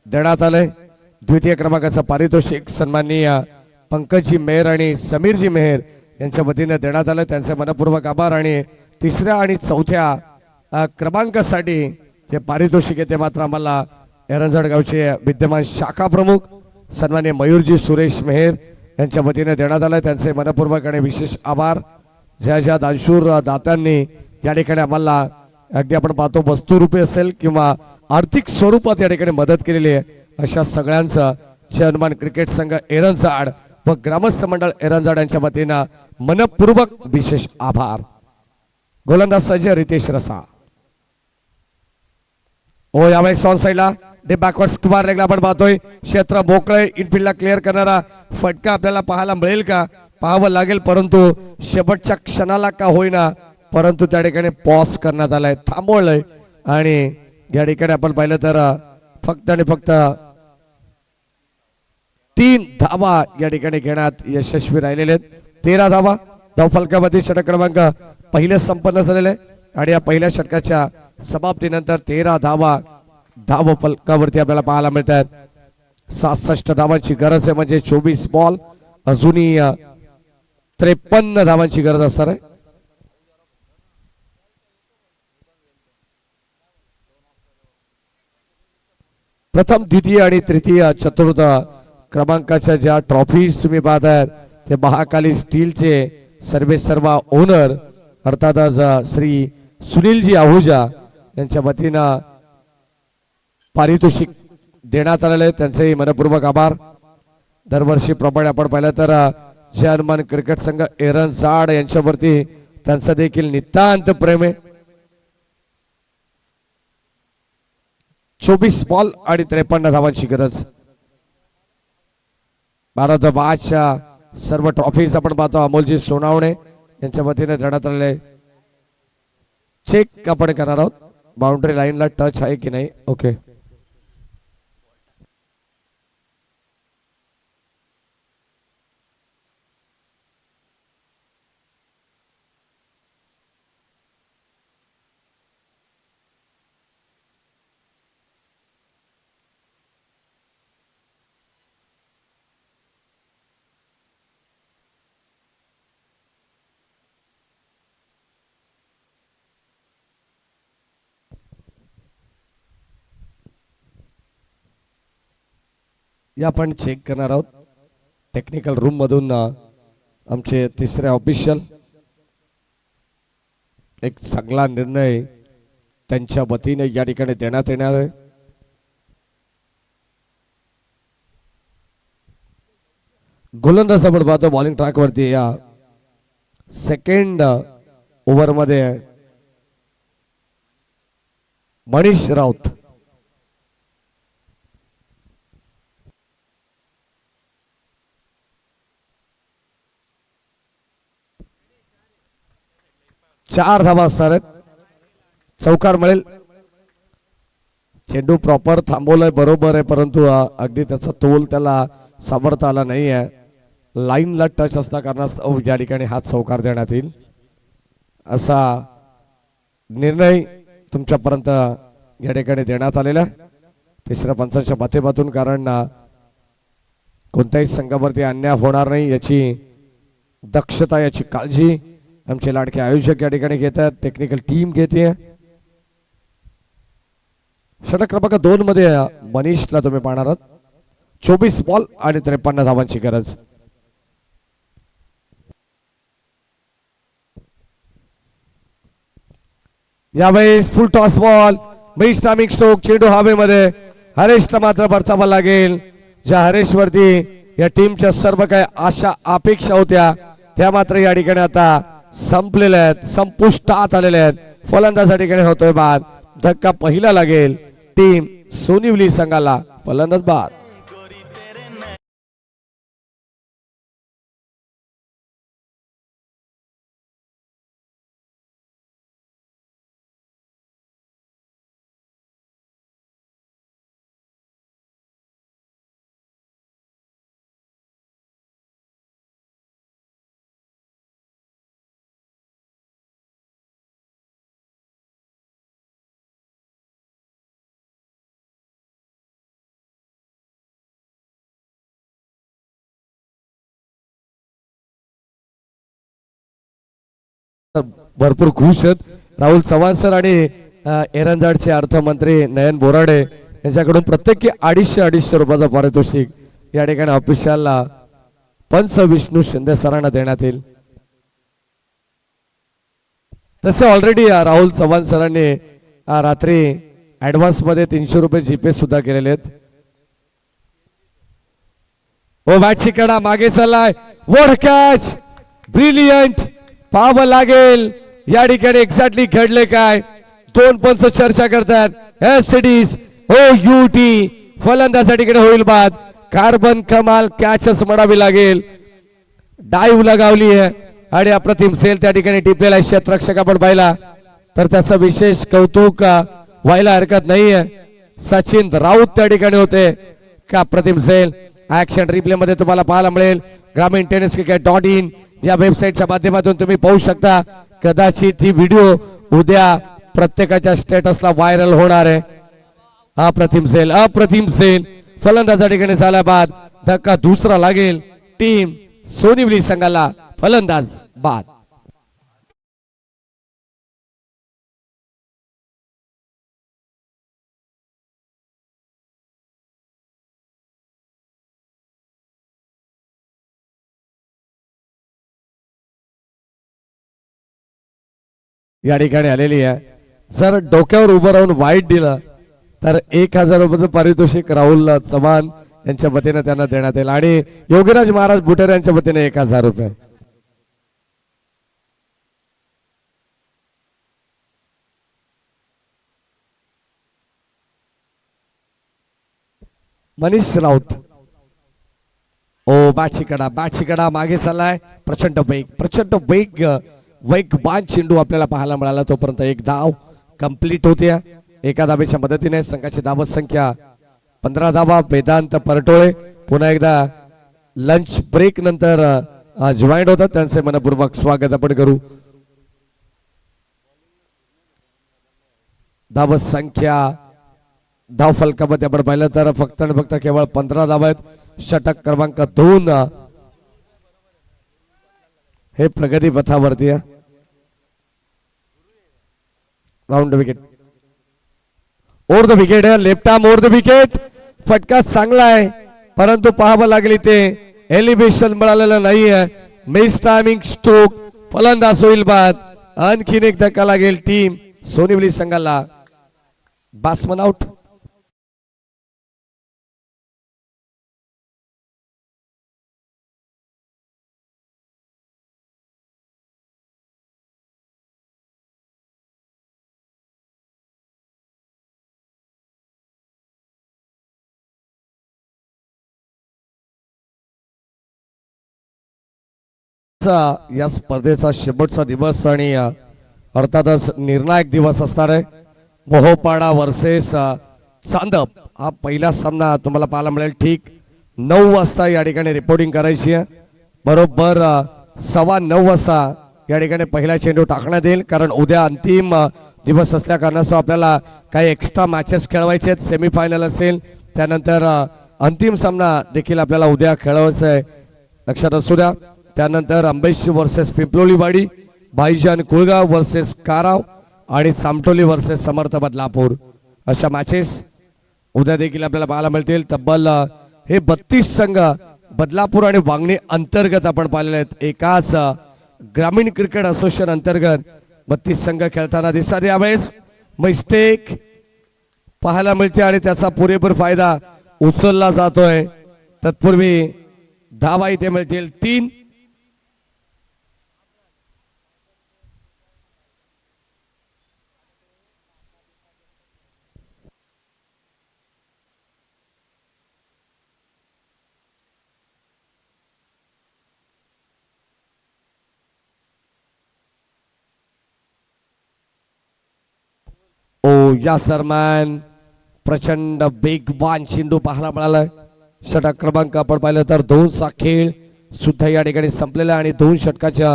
देण्यात आले. द्वितीय क्रमांकाचं पारितोषिक सन्माननीय पंकजी मेहर आणि समीरजी मेहर यांच्या वतीने देण्यात आलं, त्यांचे मनपूर्वक आभार. आणि 3ऱ्या आणि 4थ्या क्रमांकासाठी जे पारितोषिक आहे ते मात्र आम्हाला एरंजड गावचे विद्यमान शाखा प्रमुख सन्माननीय मयूरजी सुरेश मेहर यांच्या वतीने देण्यात आलं, त्यांचे मनपूर्वक आणि विशेष आभार. ज्या ज्या दानशूर दात्यांनी या ठिकाणी आम्हाला अगदी आपण पाहतो वस्तुरूपी असेल किंवा आर्थिक स्वरूपात या ठिकाणी मदत केलेली आहे, अशा सगळ्यांचं जय हनुमान क्रिकेट संघ एरंजाड व ग्रामस्थ मंडळ एरंजाड यांच्या वतीनं मनपूर्वक विशेष आभार. गोलंदाज सज्ज रितेश रसा. ओ यावेळेस ऑन साइडला डे बॅकवर्ड स्क्वायर लेगला आपण पाहतोय. क्षेत्र मोकळे, इनफिल्डला क्लिअर करणारा फटका आपल्याला पाहायला मिळेल का पाहावं लागेल, परंतु शेवटच्या क्षणाला का होईना परंतु त्या ठिकाणी पॉज करण्यात आलाय, थांबवलंय. आणि या ठिकाणी आपण पाहिलं तर फक्त आणि फक्त 3 धावा या ठिकाणी घेण्यात यशस्वी राहिलेले आहेत. 13 धावा धावफलकामध्ये षटक क्रमांक पहिले संपन्न झालेले आणि या पहिल्या षटकाच्या समाप्तीनंतर 13 धावा धाव फलकावरती आपल्याला पाहायला मिळतात. 67 धावांची गरज आहे, म्हणजे 24 बॉल अजूनही 53 धावांची गरज असणार आहे. प्रथम द्वितीय आणि तृतीय चतुर्थ क्रमांकाच्या ज्या ट्रॉफीज तुम्ही पाहताय ते महाकाली स्टीलचे सर्वेसर्वा ओनर अर्थातच श्री सुनीलजी आहुजा यांच्या वतीनं पारितोषिक देण्यात आलेले आहे. त्यांचे मनपूर्वक आभार. दरवर्षीप्रमाणे आपण पाहिलं तर जय हनुमान क्रिकेट संघ एरन जाड यांच्यावरती त्यांचं देखील नितांत प्रेम आहे. 24 बॉल आणि 53 धावांची गरज. भारत बादच्या सर्व ट्रॉफीज आपण पाहतो अमोलजी सोनावणे यांच्या वतीने देण्यात आलेले. चेक आपण करणार आहोत बाउंड्री लाईनला टच आहे की नाही. ओके. या आपण चेक करणार आहोत टेक्निकल रूम मधून. आमचे तिसरे ऑफिशियल एक चांगला निर्णय त्यांच्या वतीने या ठिकाणी देण्यात येणार आहे. गोलंदाज आपण पाहतो बॉलिंग ट्रॅक वरती. या सेकंड ओव्हर मध्ये मनीष राऊत. चार धावा असणार आहेत. चौकार मिळेल. चेंडू प्रॉपर थांबवलाय बरोबर आहे, परंतु अगदी त्याचा तोल त्याला सावरता आला नाही आहे. लाईनला टच असता कारणास्तव या ठिकाणी हात चौकार देण्यात येईल असा निर्णय तुमच्यापर्यंत या ठिकाणी देण्यात आलेला तिसऱ्या पंचाच्या माध्यमातून. कारण कोणत्याही संघावरती अन्याय होणार नाही याची दक्षता, याची काळजी आमचे लाडके आयोजक या ठिकाणी घेतात. टेक्निकल टीम घेते. षटक क्रमांक 2 मध्ये मनीषला तुम्ही पाहणार आहात. 24 बॉल आणि 53 धावांची गरज. यावेळेस फुल toss ball. Miss timing stroke. चेंडू हवेमध्ये. हरेशला मात्र परतावा लागेल. ज्या हरेश वरती या टीमच्या सर्व काही आशा अपेक्षा होत्या त्या मात्र या ठिकाणी आता संपलेल्या आहेत, संपुष्टात आलेल्या आहेत. फलंदाज या ठिकाणी होतोय बाद. धक्का पहिला लागेल टीम सोनिवली संघाला. फलंदाज बाद. भरपूर खुश आहेत राहुल चव्हाण सर आणि एरंजाडचे अर्थमंत्री नयन बोराडे यांच्याकडून प्रत्येकी 250 रुपयाचा पारितोषिक या ठिकाणी ऑफिशियलला पंच विष्णू शिंदे सरांना देण्यात येईल. तसे ऑलरेडी राहुल चव्हाण सरांनी रात्री ऍडव्हान्स मध्ये 300 रुपये जीपे सुद्धा केलेले आहेत. ओ बॅटची कडा मागे चाललाय. वोड कॅच. ब्रिलियंट. पाहावं लागेल या ठिकाणी एक्झॅक्टली घडले काय. 2 पंच चर्चा करतात. एसडीज ओ युटी. फलंदाज या ठिकाणी होईल बाद. कार्बन कमाल कॅचच म्हणावी लागेल. डाईव्ह लगावली आहे आणि अप्रतिम सेल त्या ठिकाणी टिपलेला क्षेत्ररक्षक आपण पाहिला तर त्याचं विशेष कौतुक व्हायला हरकत नाहीये. सचिन राऊत त्या ठिकाणी होते. का अप्रतिम सेल ऍक्शन रिप्ले मध्ये तुम्हाला पाहायला मिळेल. ग्रामीण टेनिस क्रिकेट.in या वेबसाईटच्या माध्यमातून तुम्ही पाहू शकता. कदाचित ही व्हिडिओ उद्या प्रत्येकाच्या स्टेटसला व्हायरल होणार आहे. अप्रतिम सेल फलंदाज या ठिकाणी झाल्या बाद धक्का दुसरा लागेल टीम सोनिवली संघाला फलंदाज बाद. या ठिकाणी आलेली आहे. जर डोक्यावर उभं राहून वाईट दिलं तर 1000 रुपयाचं पारितोषिक राहुल चव्हाण यांच्या वतीने त्यांना देण्यात येईल आणि योगीराज महाराज बुटेर यांच्या वतीने 1000 रुपये. मनीष राऊत बॅटची कडा मागे चाललाय. प्रचंड वेगवान चेंडू आपल्याला पाहायला मिळाला. तोपर्यंत एक धाव कंप्लीट होते. एका धावेच्या मदतीने संघाची धाव संख्या 15 धावा. वेदांत परटोळे पुन्हा एकदा लंच ब्रेक नंतर जॉईन होतात. त्यांचे मनपूर्वक स्वागत आपण करू. धाव संख्या धाव फलकामध्ये आपण पाहिलं तर फक्त आणि फक्त केवळ 15 धावा आहेत. षटक क्रमांक 2 हे प्रगती पथावरती आहे. Round wicket over the wicket आहे. Left arm over the wicket. फटका चांगला आहे परंतु पाहावं लागेल इथे एलिव्हेशन मिळालेलं नाहीये. मिस टायमिंग स्ट्रोक फलंदाज होईल बाद. आणखीन एक धक्का लागेल टीम सोनिवली संघाला. Batsman out. या स्पर्धेचा शेवटचा दिवस आणि अर्थातच निर्णायक दिवस असणार आहे. मोहोपाडा वर्सेस चांदप हा पहिला सामना तुम्हाला पाहायला मिळेल. ठीक 9 वाजता या ठिकाणी रिपोर्टिंग करायची आहे. बरोबर 9:15 वाजता या ठिकाणी पहिला चेंडू टाकण्यात येईल. कारण उद्या अंतिम दिवस असल्या कारणास्तव आपल्याला काही एक्स्ट्रा मॅचेस खेळवायचे आहेत. सेमीफायनल असेल त्यानंतर अंतिम सामना देखील आपल्याला उद्या खेळवायचा आहे. लक्षात असू द्या. त्यानंतर अंबेशी वर्सेस पिंपलोलीवाडी, भाईजान कुळगाव वर्सेस काराव आणि चामटोली वर्सेस समर्थ बदलापूर अशा मॅचेस उद्या देखील आपल्याला पाहायला मिळतील. तब्बल हे 32 संघ बदलापूर आणि वांगणी अंतर्गत आपण पाहिलेले आहेत. एकाच ग्रामीण क्रिकेट असोसिएशन अंतर्गत 32 संघ खेळताना दिसतात. यावेळेस मिस्टेक पाहायला मिळते आणि त्याचा पुरेपूर फायदा उचलला जातोय. तत्पूर्वी धावा इथे मिळतील 3. या दरम्यान प्रचंड वेगवान चेंडू पाहायला मिळालाय. षटक क्रमांक आपण पाहिलं तर 2 चा खेळ सुद्धा या ठिकाणी संपलेला आणि 2 षटकाच्या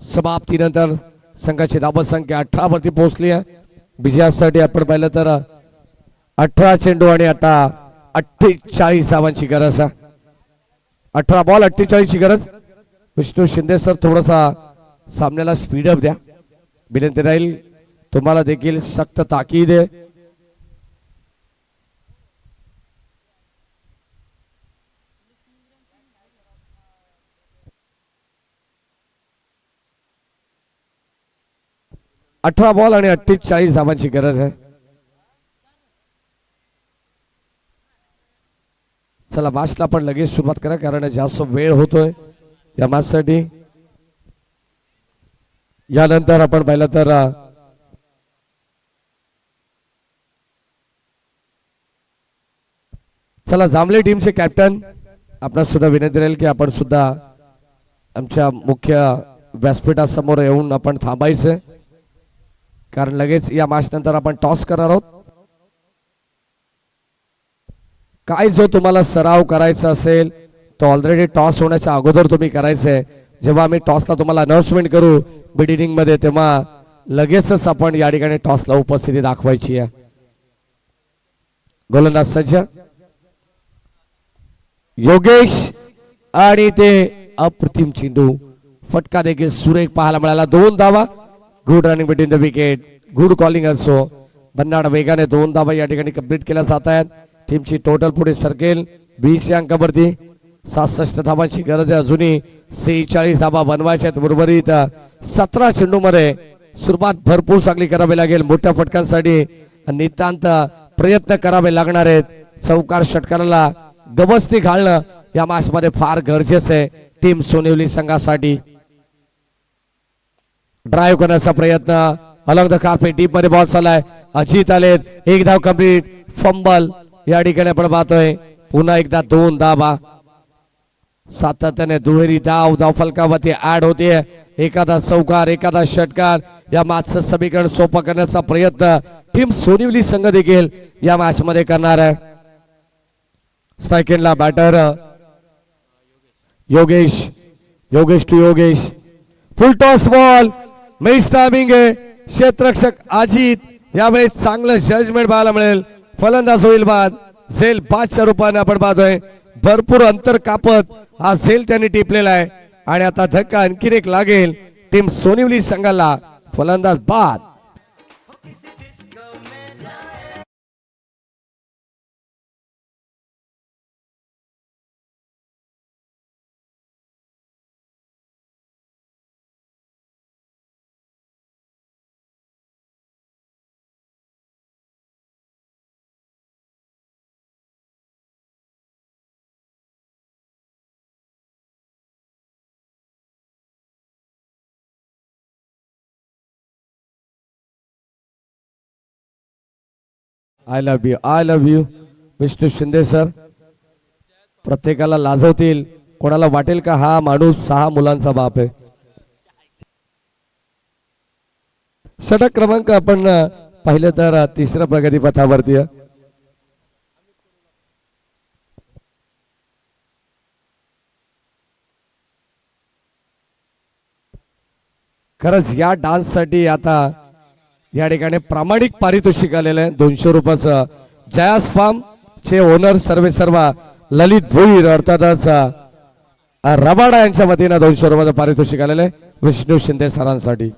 समाप्तीनंतर संघाची धाव संख्या 18 वरती पोहोचली आहे. विजयासाठी आपण पाहिलं तर 18 चेंडू आणि आता 48 धावांची गरज आहे. 18 बॉल 48 ची गरज. विष्णू शिंदे सर थोडासा सामन्याला स्पीडअप द्या विनंती राहील. तुम्हाला देखील सक्त ताकीद आहे. अठरा बॉल आणि 48 धावांची गरज आहे. चला मॅचला पण लगेच सुरुवात करा कारण जास्त वेळ होतोय या मॅचसाठी. यानंतर आपण पाहिलं तर चला जांभळे टीमचे कॅप्टन आपणास सुद्धा विनंती राहील की आपण सुद्धा आमच्या मुख्य व्यासपीठासमोर येऊन आपण थांबायचं कारण लगेच या मॅच नंतर आपण टॉस करणार आहोत. काय जो तुम्हाला सराव करायचा असेल तो ऑलरेडी टॉस होण्याच्या अगोदर तुम्ही करायचंय. जेव्हा आम्ही टॉसला तुम्हाला अनाउन्समेंट करू बिगिनिंग मध्ये तेव्हा लगेचच आपण या ठिकाणी टॉसला उपस्थिती दाखवायची आहे. गोलंदाज सज्ज योगेश आणि ते अप्रतिम चेंडू फटका देखील सुरेख पाहायला मिळाला. 2 धावा. Good running between the wicket. Good calling असो. भन्नाड वेगाने 2 धावा या ठिकाणी कंप्लीट केल्या जात आहेत. टीमची टोटल पुढे सरकेल 20 या अंकावरती. 67 धावांची गरज आहे. अजूनही 46 धावा बनवायच्या आहेत. उर्वरित 17 चेंडूमध्ये सुरुवात भरपूर चांगली करावी लागेल. मोठ्या फटकांसाठी नितांत प्रयत्न करावे लागणार आहेत. चौकार षटकाराला गवसणी घालणं या मॅच मध्ये फार गरजेचं आहे टीम सोनिवली संघासाठी. ड्राईव्ह करण्याचा प्रयत्न अलॉंग द कार्पेट डीप मध्ये बॉल चाललाय. अजित आलेत. 1 धाव कंप्लीट. फंबल या ठिकाणी आपण पाहतोय. पुन्हा एकदा 2 धावा. सातत्याने दुहेरी धाव धाव फलकावरती ऍड होते. एखादा चौकार एखादा षटकार या मॅचचं समीकरण सोपं करण्याचा प्रयत्न टीम सोनिवली संघ देखील या मॅच मध्ये करणार आहे. स्ट्राइकेनला batter Yogesh. Yogesh to Yogesh. Full toss ball. Miss timing आहे. क्षेत्ररक्षक अजित यावेळेस चांगलं जजमेंट पाहायला मिळेल. फलंदाज होईल बाद. झेल 5च्या रूपाने आपण पाहतोय. भरपूर अंतर कापत हा झेल त्यांनी टिपलेला आहे आणि आता धक्का आणखीन एक लागेल टीम सोनिवली संघाला. फलंदाज बाद. I love you Vishnu Shinde sir. प्रत्येकाला लाजवतील. कोणाला वाटेल का हा माणूस 6 मुलांचा बाप आहे. षटक क्रमांक आपण पाहिलं तर 3ऱ्या प्रगतीपथावरती आहे. खरंच या डान्स साठी आता या ठिकाणी प्रामाणिक पारितोषिक आलेलं आहे 200 रुपयाचं. जयास फार्म चे ओनर सर्व ललित भोईर अर्थातच रबाडा यांच्या वतीनं 200 रुपयाचं पारितोषिक आलेलं आहे विष्णू शिंदे सरांसाठी.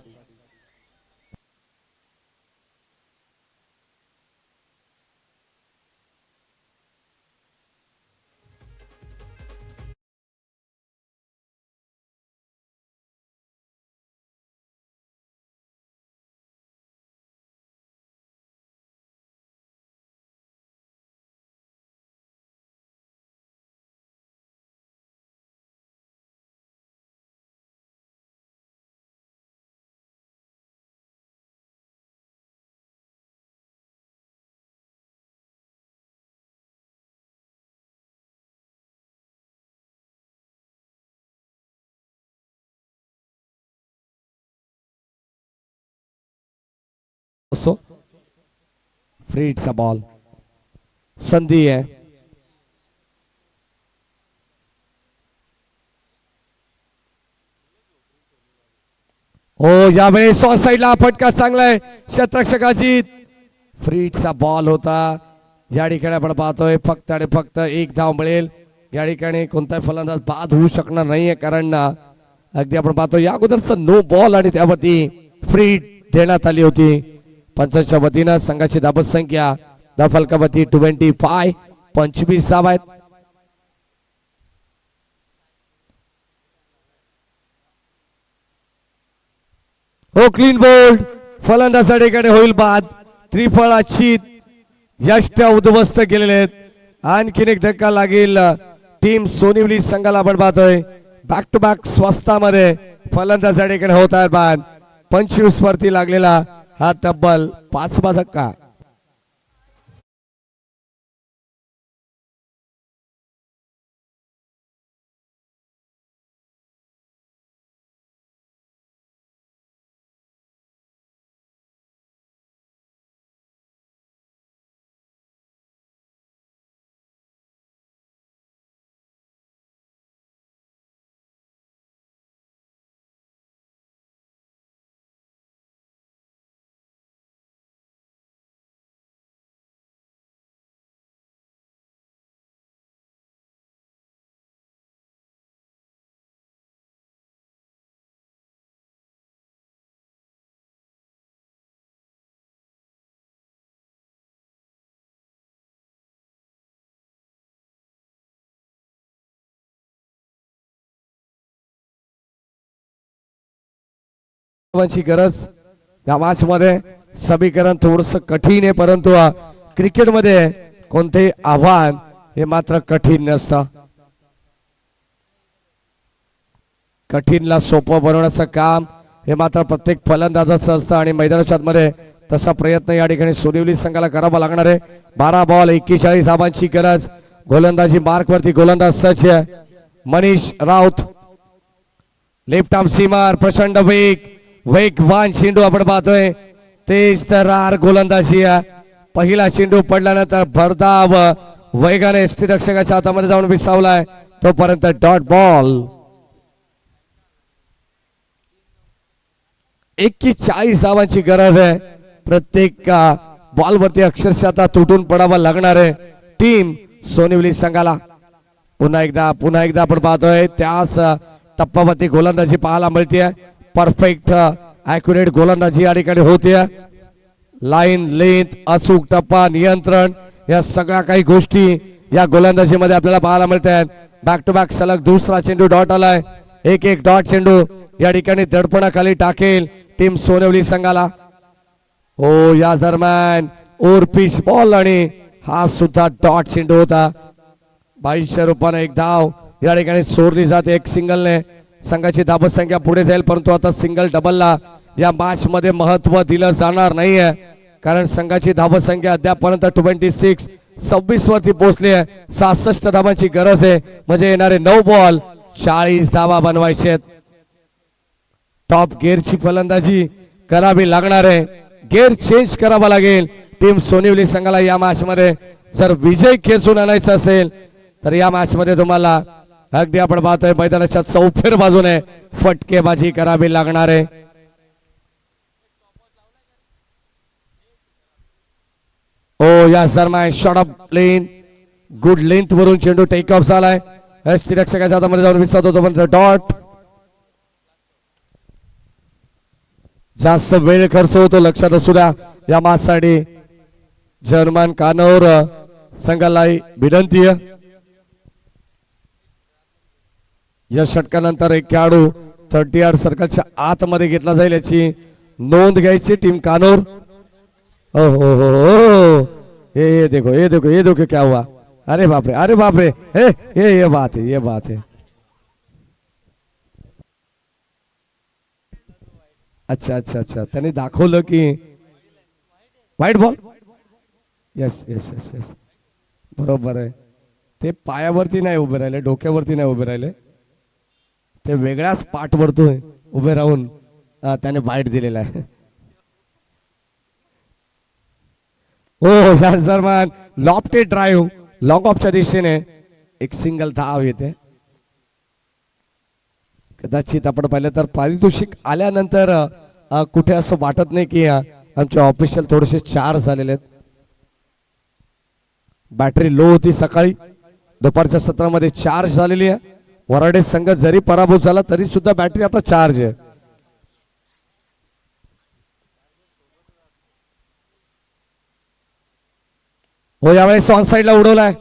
फ्रीडचा बॉल. संधी आहे. हो यावेळेस साईडला फटका चांगला आहे क्षेत्ररक्षकाची. फ्रीडचा बॉल होता. या ठिकाणी आपण पाहतोय फक्त आणि फक्त 1 धाव मिळेल. या ठिकाणी कोणताही फलंदाज बाद होऊ शकणार नाहीये कारण अगदी आपण पाहतो या अगोदरचं नो बॉल आणि त्यावरती फ्रीड देण्यात आली होती. पंचांच्या वतीनं संघाची धाबत संख्या धाव फलकावरती 25 धाव आहेत. हो क्लीन बोल्ड. फलंदाजा ठिकाणी होईल बाद. त्रिफळ अचित यष्ट उद्ध्वस्त केलेले आहेत. आणखीन एक धक्का लागेल टीम सोनिवली संघाला आपण पाहतोय. बॅक टू बॅक स्वस्तामध्ये फलंदाजा ठिकाणी होत आहे बाद. 25 वरती लागलेला हा तब्बल 5वा धक्का. धावांची गरज या मॅच मध्ये. समीकरण थोडस कठीण आहे, परंतु क्रिकेटमध्ये कोणतेही आव्हान हे मात्र कठीण नसतं. कठीणला सोपं बनवण्याचं काम हे मात्र प्रत्येक फलंदाजाचं असतं आणि मैदानाच्या आतमध्ये तसा प्रयत्न या ठिकाणी सोनिवली संघाला करावा लागणार आहे. 12 बॉल 41 धावांची गरज. गोलंदाजी मार्क वरती गोलंदाज सज्ज Manish Raut. Left arm seamer प्रचंड वेगवान चेंडू आपण पाहतोय. तेज तरार गोलंदाजी. पहिला चेंडू पडल्यानंतर भरधाव वेगाने यष्टीरक्षकाच्या हातामध्ये जाऊन विसावलाय. तोपर्यंत डॉट बॉल. 41 धावांची गरज आहे. प्रत्येक बॉलवरती अक्षरशः आता तुटून पडावा लागणार आहे टीम सोनिवली संघाला. पुन्हा एकदा आपण पाहतोय त्याच टप्प्यावरती गोलंदाजी पाहायला मिळते. परफेक्ट ॲक्युरेट गोलंदाजी या ठिकाणी होते. लाईन लेंथ अचूक टप्पा नियंत्रण या सगळ्या काही गोष्टी या गोलंदाजीमध्ये आपल्याला पाहायला मिळत आहेत. बॅक टू बॅक सलग दुसरा चेंडू डॉट आलाय. एक डॉट चेंडू या ठिकाणी दडपणाखाली टाकेल टीम सोनिवली संघाला. हो या दरम्यान ओर पिच बॉल आणि हा सुद्धा डॉट चेंडू होता. 2200 रुपयाने एक धाव या ठिकाणी सोडली जाते. एक सिंगलने संघाची धावत संख्या पुढे जाईल, परंतु आता सिंगल डबलला या मॅच मध्ये महत्व दिलं जाणार नाहीये, कारण संघाची धावत संख्या अद्यापर्यंत 26 वरती पोहोचली आहे. 66 धावांची गरज आहे, म्हणजे येणारे 9 बॉल 40 धावा बनवायचे आहेत. टॉप गिअरची फलंदाजी करावी लागणार आहे. गिअर चेंज करावा लागेल टीम सोनिवली संघाला या मॅच मध्ये. जर विजय खेचून आणायचा असेल तर या मॅच मध्ये तुम्हाला अगदी आपण पाहतोय मैदानाच्या चौफेर बाजूने फटकेबाजी करावी लागणार आहे. ओ या दरम्यान shot of lane good length वरून चेंडू टेक ऑफ झालाय. यष्टीरक्षकाच्या हातामध्ये जाऊन विसरत होतो, पण डॉट. जास्त वेळ खर्च होतो लक्षात असू द्या या मॅचसाठी. जर्मन कानौर संघाला विनंती आहे. या षटकानंतर एक खेळाडू 30 सर्कलच्या आतमध्ये घेतला जाईल याची नोंद घ्यायची टीम कानौर. हो हो हो ये देखो क्या हुआ. अरे बाप रे ये बात है. अच्छा त्यांनी दाखवलं की व्हाईट बॉल. यस बरोबर आहे. ते पायावरती नाही उभे राहिले, डोक्यावरती नाही उभे राहिले, ते वेगळ्याच पाठ वरतोय उभे राहून त्याने व्हाईट दिलेला आहे. हो या दरम्यान लॉफ्टेड ड्राईव्ह लॉंग ऑफच्या दिशेने एक सिंगल धाव येते. कदाचित आपण पाहिलं तर पारितोषिक आल्यानंतर कुठे असं वाटत नाही की आमचे ऑफिशियल थोडेसे चार्ज झालेले आहेत. बॅटरी लो होती सकाळी, दुपारच्या सत्रामध्ये चार्ज झालेली आहे. वराडे संघ जरी पराभूत झाला तरी सुद्धा बॅटरी आता चार्ज आहे. हो यावेळेस ऑन साइडला उडवलाय.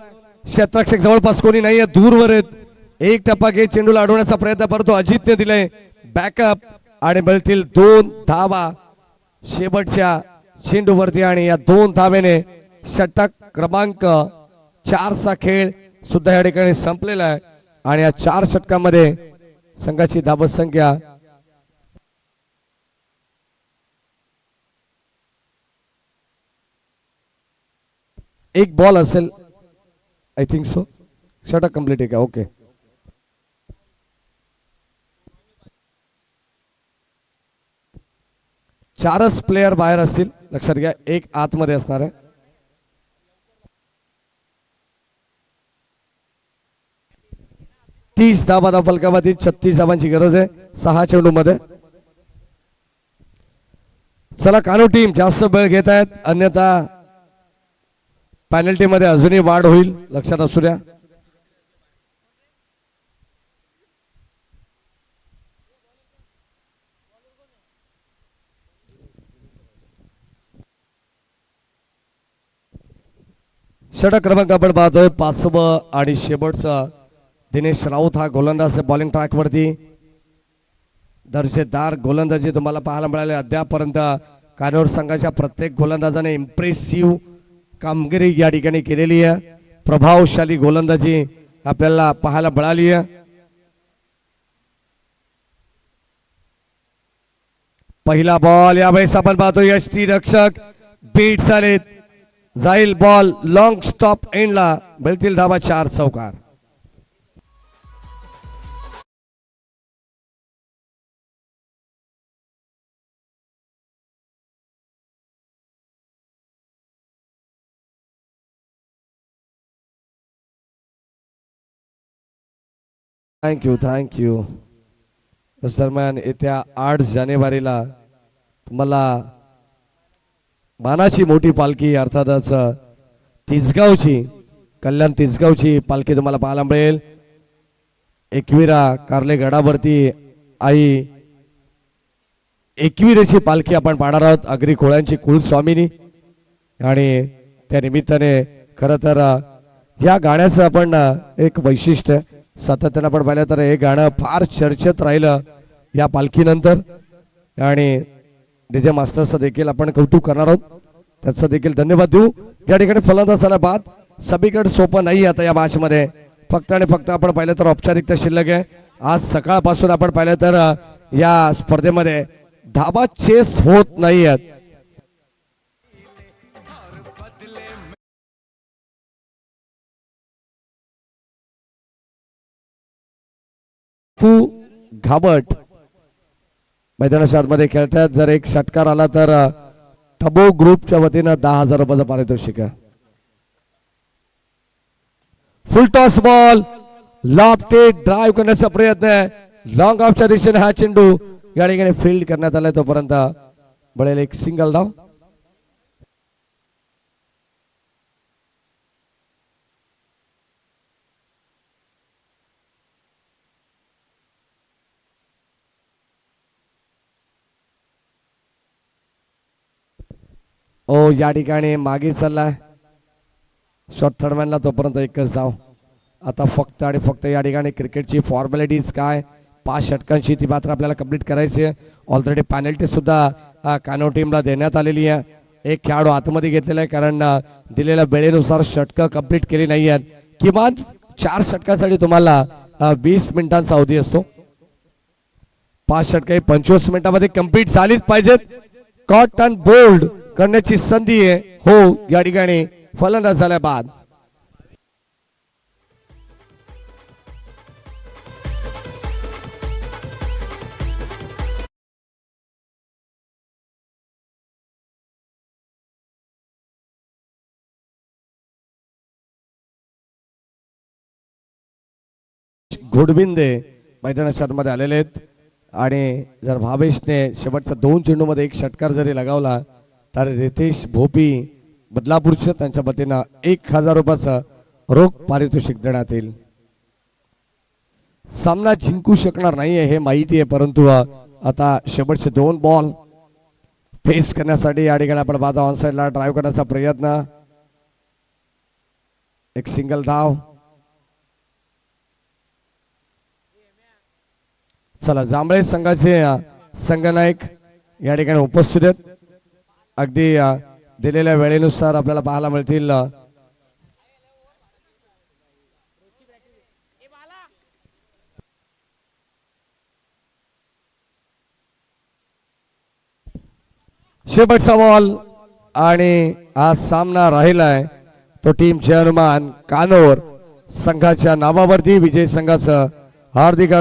क्षेत्ररक्षक जवळपास कोणी नाहीये, दूरवर आहेत. एक टप्पा घेत चेंडूला अडवण्याचा प्रयत्न करतो अजितने दिलाय बॅकअप आणि मिळतील 2 धावा शेवटच्या चेंडूवरती. आणि या 2 धावेने षटक क्रमांक 4 चा खेळ सुद्धा या ठिकाणी संपलेला आहे. आणि या 4 षटकांमध्ये संघाची धावत संख्या एक बॉल असेल, आय थिंक सो. षटक कंप्लीट आहे का? ओके. चारच प्लेयर बाहेर असतील लक्षात घ्या, एक आतमध्ये असणार आहे. तीस धावा फलकामध्ये 36 धावांची गरज आहे 6 चेंडू मध्ये. चला कानू टीम जास्त वेळ घेत आहेत, अन्यथा पेनल्टी मध्ये अजूनही वाढ होईल लक्षात असू द्या. षटक क्रमांक आपण पाहतोय 5वं आणि शेवटचं. दिनेश राऊत हा गोलंदाज बॉलिंग ट्रॅक वरती. दर्जेदार गोलंदाजी तुम्हाला पाहायला मिळाली. अद्यापर्यंत कानोर संघाच्या प्रत्येक गोलंदाजाने इम्प्रेसिव्ह कामगिरी या ठिकाणी केलेली आहे. प्रभावशाली गोलंदाजी आपल्याला पाहायला मिळाली आहे. पहिला बॉल यावेळेस आपण पाहतो यष्टीरक्षक बीट झालेत. जाईल बॉल लॉंग स्टॉप एंडला. मिळतील धावा 4 चौकार. थँक्यू. दरम्यान येत्या 8 जानेवारीला तुम्हाला मानाची मोठी पालखी अर्थातच तिसगावची कल्याण तिसगावची पालखी तुम्हाला पाहायला मिळेल. एकविरा कार्ले गडावरती आई एकविरेची पालखी आपण पाहणार आहोत. अग्री खोळ्यांची कुलस्वामिनी आणि त्या निमित्ताने खरं तर या गाण्याचं आपण एक वैशिष्ट्य सातत्यानं आपण पाहिलं तर हे गाणं फार चर्चेत राहिलं या पालखीनंतर. आणि डीजे मास्टरचं देखील आपण कौतुक करणार आहोत. त्याचं देखील धन्यवाद देऊ. या ठिकाणी फलंदाज झाला बाद. सगळीकडे सोपं नाही आता या मॅच मध्ये. फक्त आणि फक्त आपण पाहिलं तर औपचारिकता शिल्लक आहे. आज सकाळपासून आपण पाहिलं तर या स्पर्धेमध्ये धाबा चेस होत नाही आहेत. घाबट मैदानाच्या आतमध्ये खेळतात. जर एक षटकार आला तर टबो ग्रुपच्या वतीनं 10,000 रुपयाचं पारितोषिक आहे. फुल टॉस बॉल लॉफ्टे ड्राईव्ह करण्याचा प्रयत्न आहे. लॉंग ऑफच्या दिशेने हा चेंडू या ठिकाणी फील्ड करण्यात आलाय. तोपर्यंत बळेल एक सिंगल धाव. या ठिकाणी मागे चाललाय शॉर्ट थर्डमॅनला. तोपर्यंत एकच धाव. आता फक्त आणि फक्त या ठिकाणी क्रिकेटची फॉर्मॅलिटीज काय 5 षटकांची ती मात्र आपल्याला कंप्लीट करायची आहे. ऑलरेडी पॅनल्टी सुद्धा कानो टीमला देण्यात आलेली आहे. एक खेळाडू आतमध्ये घेतलेला आहे कारण दिलेल्या वेळेनुसार षटकं कंप्लीट केली नाही आहेत. किमान 4 षटकांसाठी तुम्हाला 20 मिनिटांचा अवधी असतो. 5 षटके 25 मिनिटांमध्ये कंप्लीट झालीच पाहिजेत. कॉट अँड बोल्ड करण्याची संधी आहे. हो या ठिकाणी फलंदाज झाल्या बाद. घोडबिंदे मैदानाच्या आतमध्ये आलेले आहेत. आणि जर भावेशने शेवटच्या 2 चेंडूमध्ये एक षटकार जरी लगावला तर रितेश भोपी बदलापूरच्या त्यांच्या वतीनं 1,000 रुपयाचं रोख पारितोषिक देण्यात येईल. सामना जिंकू शकणार नाहीये हे माहिती आहे. परंतु आता शेवटचे 2 बॉल फेस करण्यासाठी या ठिकाणी आपण बाधा ऑनसाइडला ड्राईव्ह करण्याचा प्रयत्न. एक सिंगल धाव. चला जांभळे संघाचे संघनायक या ठिकाणी उपस्थित आहेत. अगदी दिलेल्या वेळेनुसार आपल्याला पाहायला मिळतील. शेवटचा बॉल आणि हा सामना राहिलाय तो टीम जय हनुमान कानोर संघाच्या नावावरती. विजय संघाचं हार्दिक